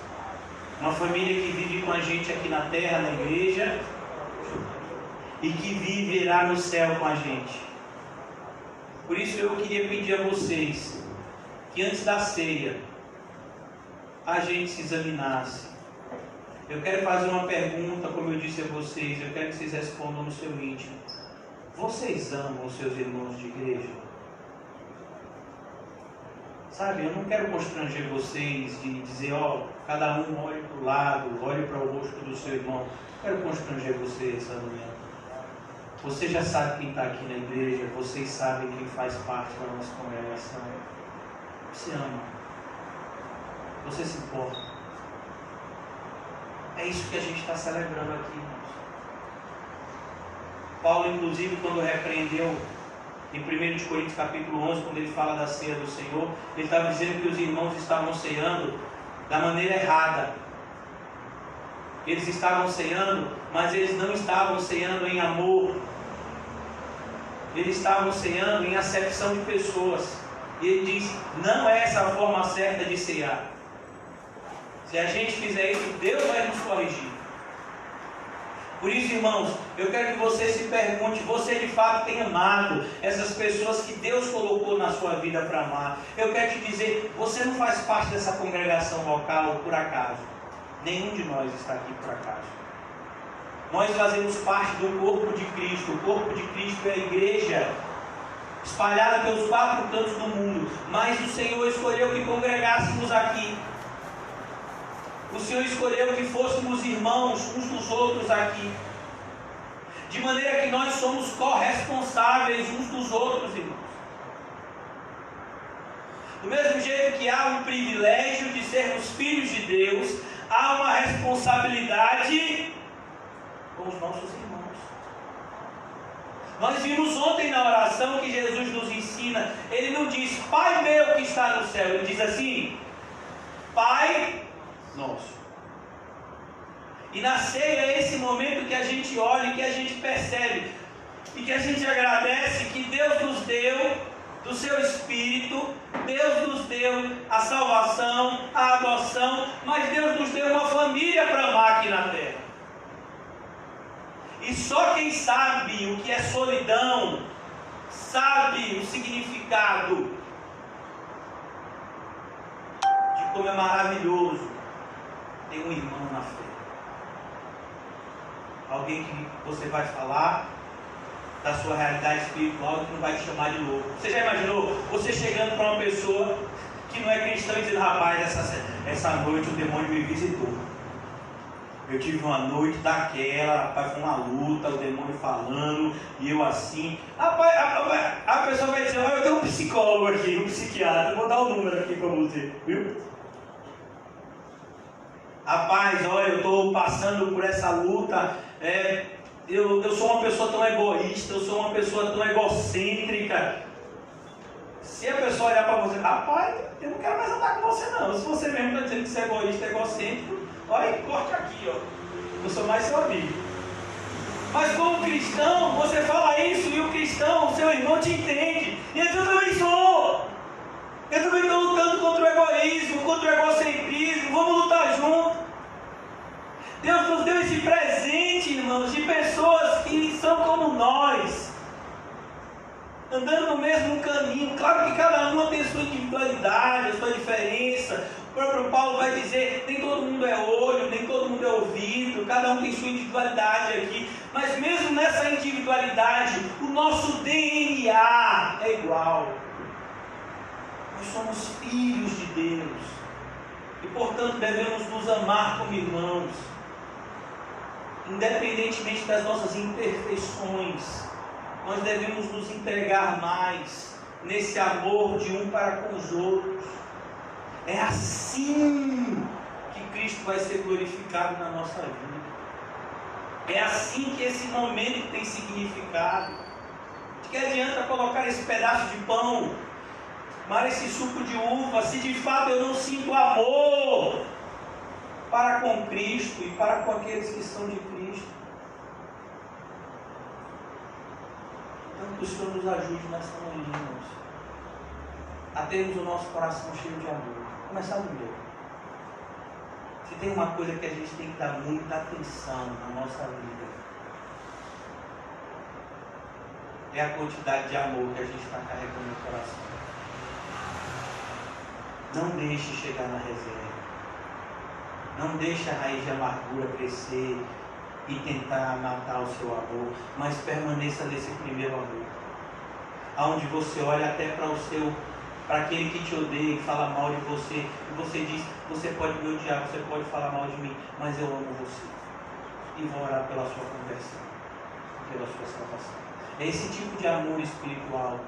Uma família que vive com a gente aqui na terra, na igreja, e que viverá no céu com a gente. Por isso eu queria pedir a vocês que antes da ceia a gente se examinasse. Eu quero fazer uma pergunta, como eu disse a vocês, eu quero que vocês respondam no seu íntimo. Vocês amam os seus irmãos de igreja? Sabe, eu não quero constranger vocês de dizer, cada um olhe para o lado, olhe para o rosto do seu irmão. Eu quero constranger vocês essa manhã. Você já sabe quem está aqui na igreja, vocês sabem quem faz parte da nossa congregação. Você ama. Você se importa. É isso que a gente está celebrando aqui, irmãos. Paulo, inclusive, quando repreendeu em 1 Coríntios capítulo 11, quando ele fala da ceia do Senhor, ele estava dizendo que os irmãos estavam ceando da maneira errada. Eles estavam ceando, mas eles não estavam ceando em amor. Eles estavam ceando em acepção de pessoas. E ele diz, não é essa a forma certa de cear. Se a gente fizer isso, Deus vai nos corrigir. Por isso, irmãos, eu quero que você se pergunte, você de fato tem amado essas pessoas que Deus colocou na sua vida para amar? Eu quero te dizer, você não faz parte dessa congregação local por acaso. Nenhum de nós está aqui por acaso. Nós fazemos parte do corpo de Cristo. O corpo de Cristo é a igreja espalhada pelos 4 cantos do mundo. Mas o Senhor escolheu que congregássemos aqui. O Senhor escolheu que fôssemos irmãos uns dos outros aqui. De maneira que nós somos corresponsáveis uns dos outros, irmãos. Do mesmo jeito que há um privilégio de sermos filhos de Deus, há uma responsabilidade com os nossos irmãos. Nós vimos ontem na oração que Jesus nos ensina. Ele não diz, Pai meu que está no céu. Ele diz assim, Pai nosso. E na ceia é esse momento que a gente olha e que a gente percebe e que a gente agradece que Deus nos deu do seu Espírito, Deus nos deu a salvação, a adoção, mas Deus nos deu uma família para amar aqui na terra. E só quem sabe o que é solidão, sabe o significado de como é maravilhoso ter um irmão na fé. Alguém que você vai falar da sua realidade espiritual e que não vai te chamar de louco. Você já imaginou você chegando para uma pessoa que não é cristã e dizendo, rapaz, essa noite o demônio me visitou. Eu tive uma noite daquela, rapaz, foi uma luta, o demônio falando, e eu assim. Rapaz, a pessoa vai dizer, eu tenho um psicólogo aqui, um psiquiatra, vou dar o número aqui para você, viu? Rapaz, olha, eu estou passando por essa luta, eu sou uma pessoa tão egoísta, eu sou uma pessoa tão egocêntrica. Se a pessoa olhar para você, rapaz, eu não quero mais andar com você não. Se você mesmo está dizendo que você é egoísta, egocêntrico, olha, corte aqui, ó. Eu sou mais seu amigo. Mas como cristão, você fala isso e o cristão, seu irmão, te entende. E eu também sou. egoísmo, contra o egocentrismo. Vamos lutar junto. Deus nos deu esse presente, irmãos, de pessoas que são como nós, andando no mesmo caminho. Claro que cada uma tem a sua individualidade, a sua diferença. O próprio Paulo vai dizer, nem todo mundo é olho, nem todo mundo é ouvido, cada um tem sua individualidade aqui. Mas mesmo nessa individualidade, o nosso DNA é igual. Nós somos filhos de Deus e, portanto, devemos nos amar como irmãos, independentemente das nossas imperfeições. Nós devemos nos entregar mais nesse amor de um para com os outros. É assim que Cristo vai ser glorificado na nossa vida. É assim que esse momento tem significado. De que adianta colocar esse pedaço de pão, tomar esse suco de uva, se de fato eu não sinto amor para com Cristo e para com aqueles que são de Cristo? Então que o Senhor nos ajude nessa manhã, irmãos, a termos o nosso coração cheio de amor. Começar do meu. Se tem uma coisa que a gente tem que dar muita atenção na nossa vida, é a quantidade de amor que a gente está carregando no coração. Não deixe chegar na reserva. Não deixe a raiz de amargura crescer e tentar matar o seu amor, mas permaneça nesse primeiro amor, aonde você olha até para aquele que te odeia e fala mal de você, e você diz, você pode me odiar, você pode falar mal de mim, mas eu amo você, e vou orar pela sua conversão, pela sua salvação. É esse tipo de amor espiritual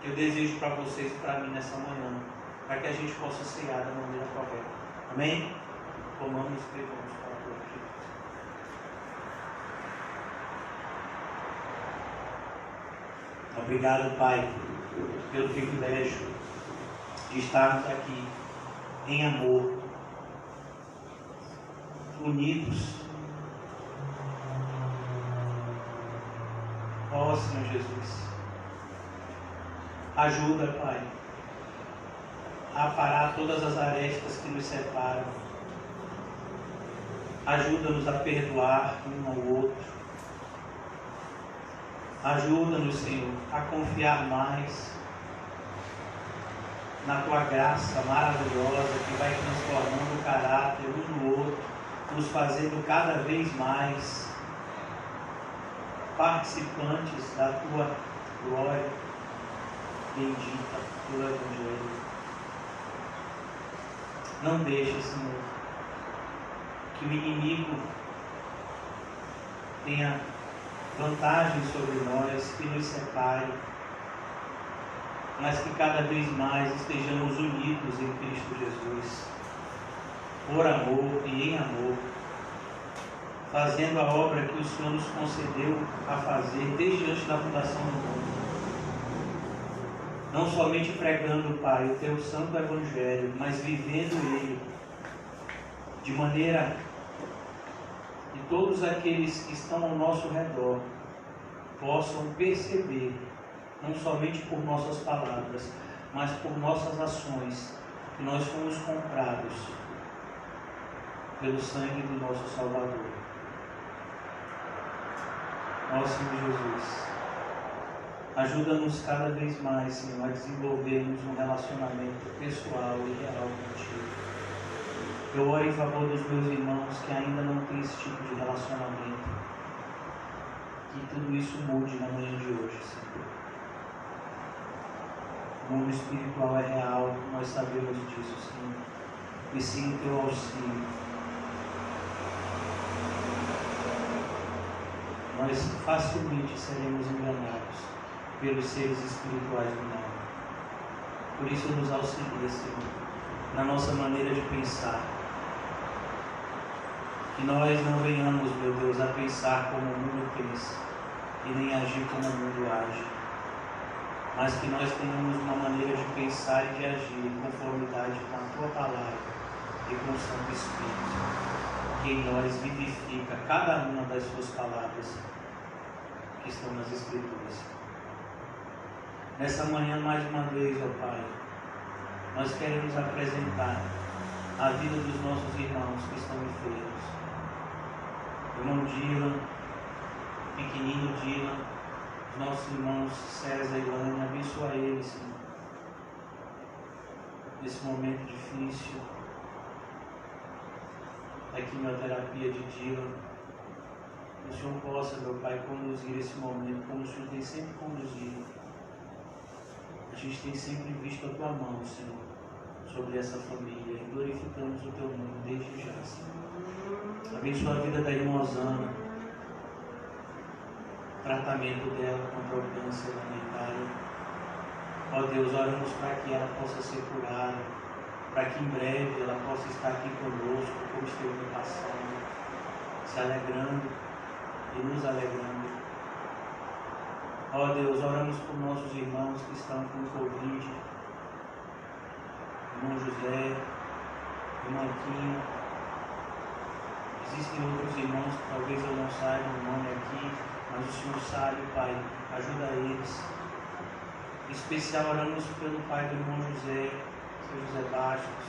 que eu desejo para vocês e para mim nessa manhã, para que a gente possa cear da maneira correta. Amém? Comamos e escrevamos para a glória de Deus. Obrigado, Pai, pelo privilégio de estarmos aqui em amor, unidos. Ó Senhor Jesus, ajuda, Pai, a parar todas as arestas que nos separam. Ajuda-nos a perdoar um ao outro. Ajuda-nos, Senhor, a confiar mais na Tua graça maravilhosa que vai transformando o caráter um no outro, nos fazendo cada vez mais participantes da Tua glória bendita pelo Evangelho. Não deixe, Senhor, que o inimigo tenha vantagem sobre nós, que nos separe, mas que cada vez mais estejamos unidos em Cristo Jesus, por amor e em amor, fazendo a obra que o Senhor nos concedeu a fazer desde antes da fundação do mundo. Não somente pregando, Pai, o Teu santo Evangelho, mas vivendo ele, de maneira que todos aqueles que estão ao nosso redor possam perceber, não somente por nossas palavras, mas por nossas ações, que nós fomos comprados pelo sangue do nosso Salvador. Ó Senhor Jesus, ajuda-nos cada vez mais, Senhor, a desenvolvermos um relacionamento pessoal e real contigo. Eu oro em favor dos meus irmãos que ainda não têm esse tipo de relacionamento. Que tudo isso mude na manhã de hoje, Senhor. O mundo espiritual é real, nós sabemos disso, Senhor. E sim o Teu auxílio. Nós facilmente seremos enganados pelos seres espirituais do mal. Por isso nos auxilia, Senhor, na nossa maneira de pensar. Que nós não venhamos, meu Deus, a pensar como o mundo pensa e nem agir como o mundo age, mas que nós tenhamos uma maneira de pensar e de agir em conformidade com a Tua palavra e com o Santo Espírito, que em nós vivifica cada uma das Suas palavras que estão nas Escrituras. Nessa manhã, mais uma vez, ó Pai, nós queremos apresentar a vida dos nossos irmãos que estão enfermos. Irmão Dylan, pequenino Dylan, os nossos irmãos César e Ilana, abençoa eles, Senhor, nesse momento difícil da quimioterapia de Dylan. Que o Senhor possa, meu Pai, conduzir esse momento como o Senhor tem sempre conduzido. A gente tem sempre visto a Tua mão, Senhor, sobre essa família, e glorificamos o Teu nome desde já, Senhor. Abençoa a vida da irmã Osana, tratamento dela contra o câncer lamentável. Ó Deus, oramos para que ela possa ser curada, para que em breve ela possa estar aqui conosco, como esteve no passado, se alegrando e nos alegrando. Ó Deus, oramos por nossos irmãos que estão com Covid, irmão José, irmão Quinho. Existem outros irmãos que talvez eu não saiba o nome aqui, mas o Senhor sabe, Pai, ajuda eles. Em especial oramos pelo pai do irmão José, seu José Bastos,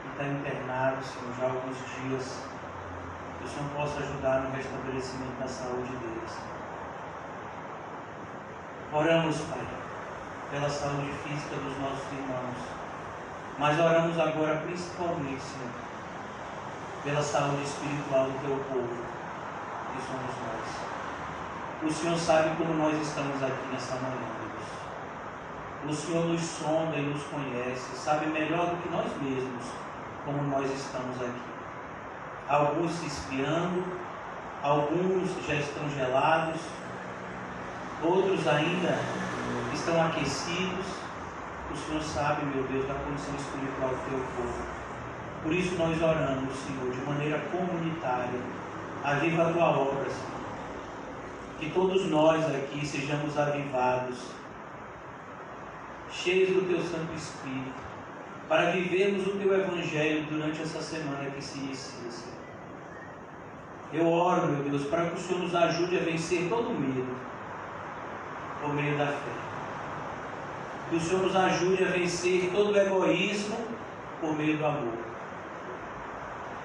que está internado, Senhor, já há alguns dias. Que o Senhor possa ajudar no restabelecimento da saúde deles. Oramos, Pai, pela saúde física dos nossos irmãos, mas oramos agora principalmente, Senhor, pela saúde espiritual do Teu povo, que somos nós. O Senhor sabe como nós estamos aqui nessa manhã, Deus. O Senhor nos sonda e nos conhece, sabe melhor do que nós mesmos como nós estamos aqui. Alguns se esfriando, alguns já estão gelados, outros ainda estão aquecidos. O Senhor sabe, meu Deus, da condição espiritual do Teu povo. Por isso nós oramos, Senhor, de maneira comunitária. Aviva a Tua obra, Senhor. Que todos nós aqui sejamos avivados, cheios do Teu Santo Espírito, para vivermos o Teu Evangelho durante essa semana que se inicia, Senhor. Eu oro, meu Deus, para que o Senhor nos ajude a vencer todo o medo por meio da fé. Que o Senhor nos ajude a vencer todo o egoísmo por meio do amor.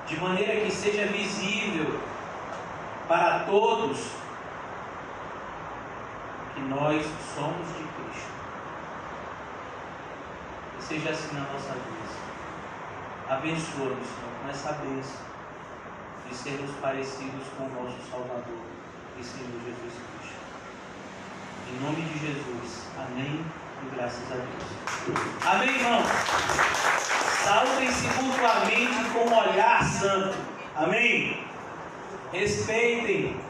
De maneira que seja visível para todos que nós somos de Cristo. Que seja assim na nossa vida. Abençoa-nos, Senhor, com essa bênção de sermos parecidos com o nosso Salvador e Senhor Jesus Cristo. Em nome de Jesus. Amém e graças a Deus. Amém, irmãos? Saúdem-se mutuamente com um olhar santo. Amém? Respeitem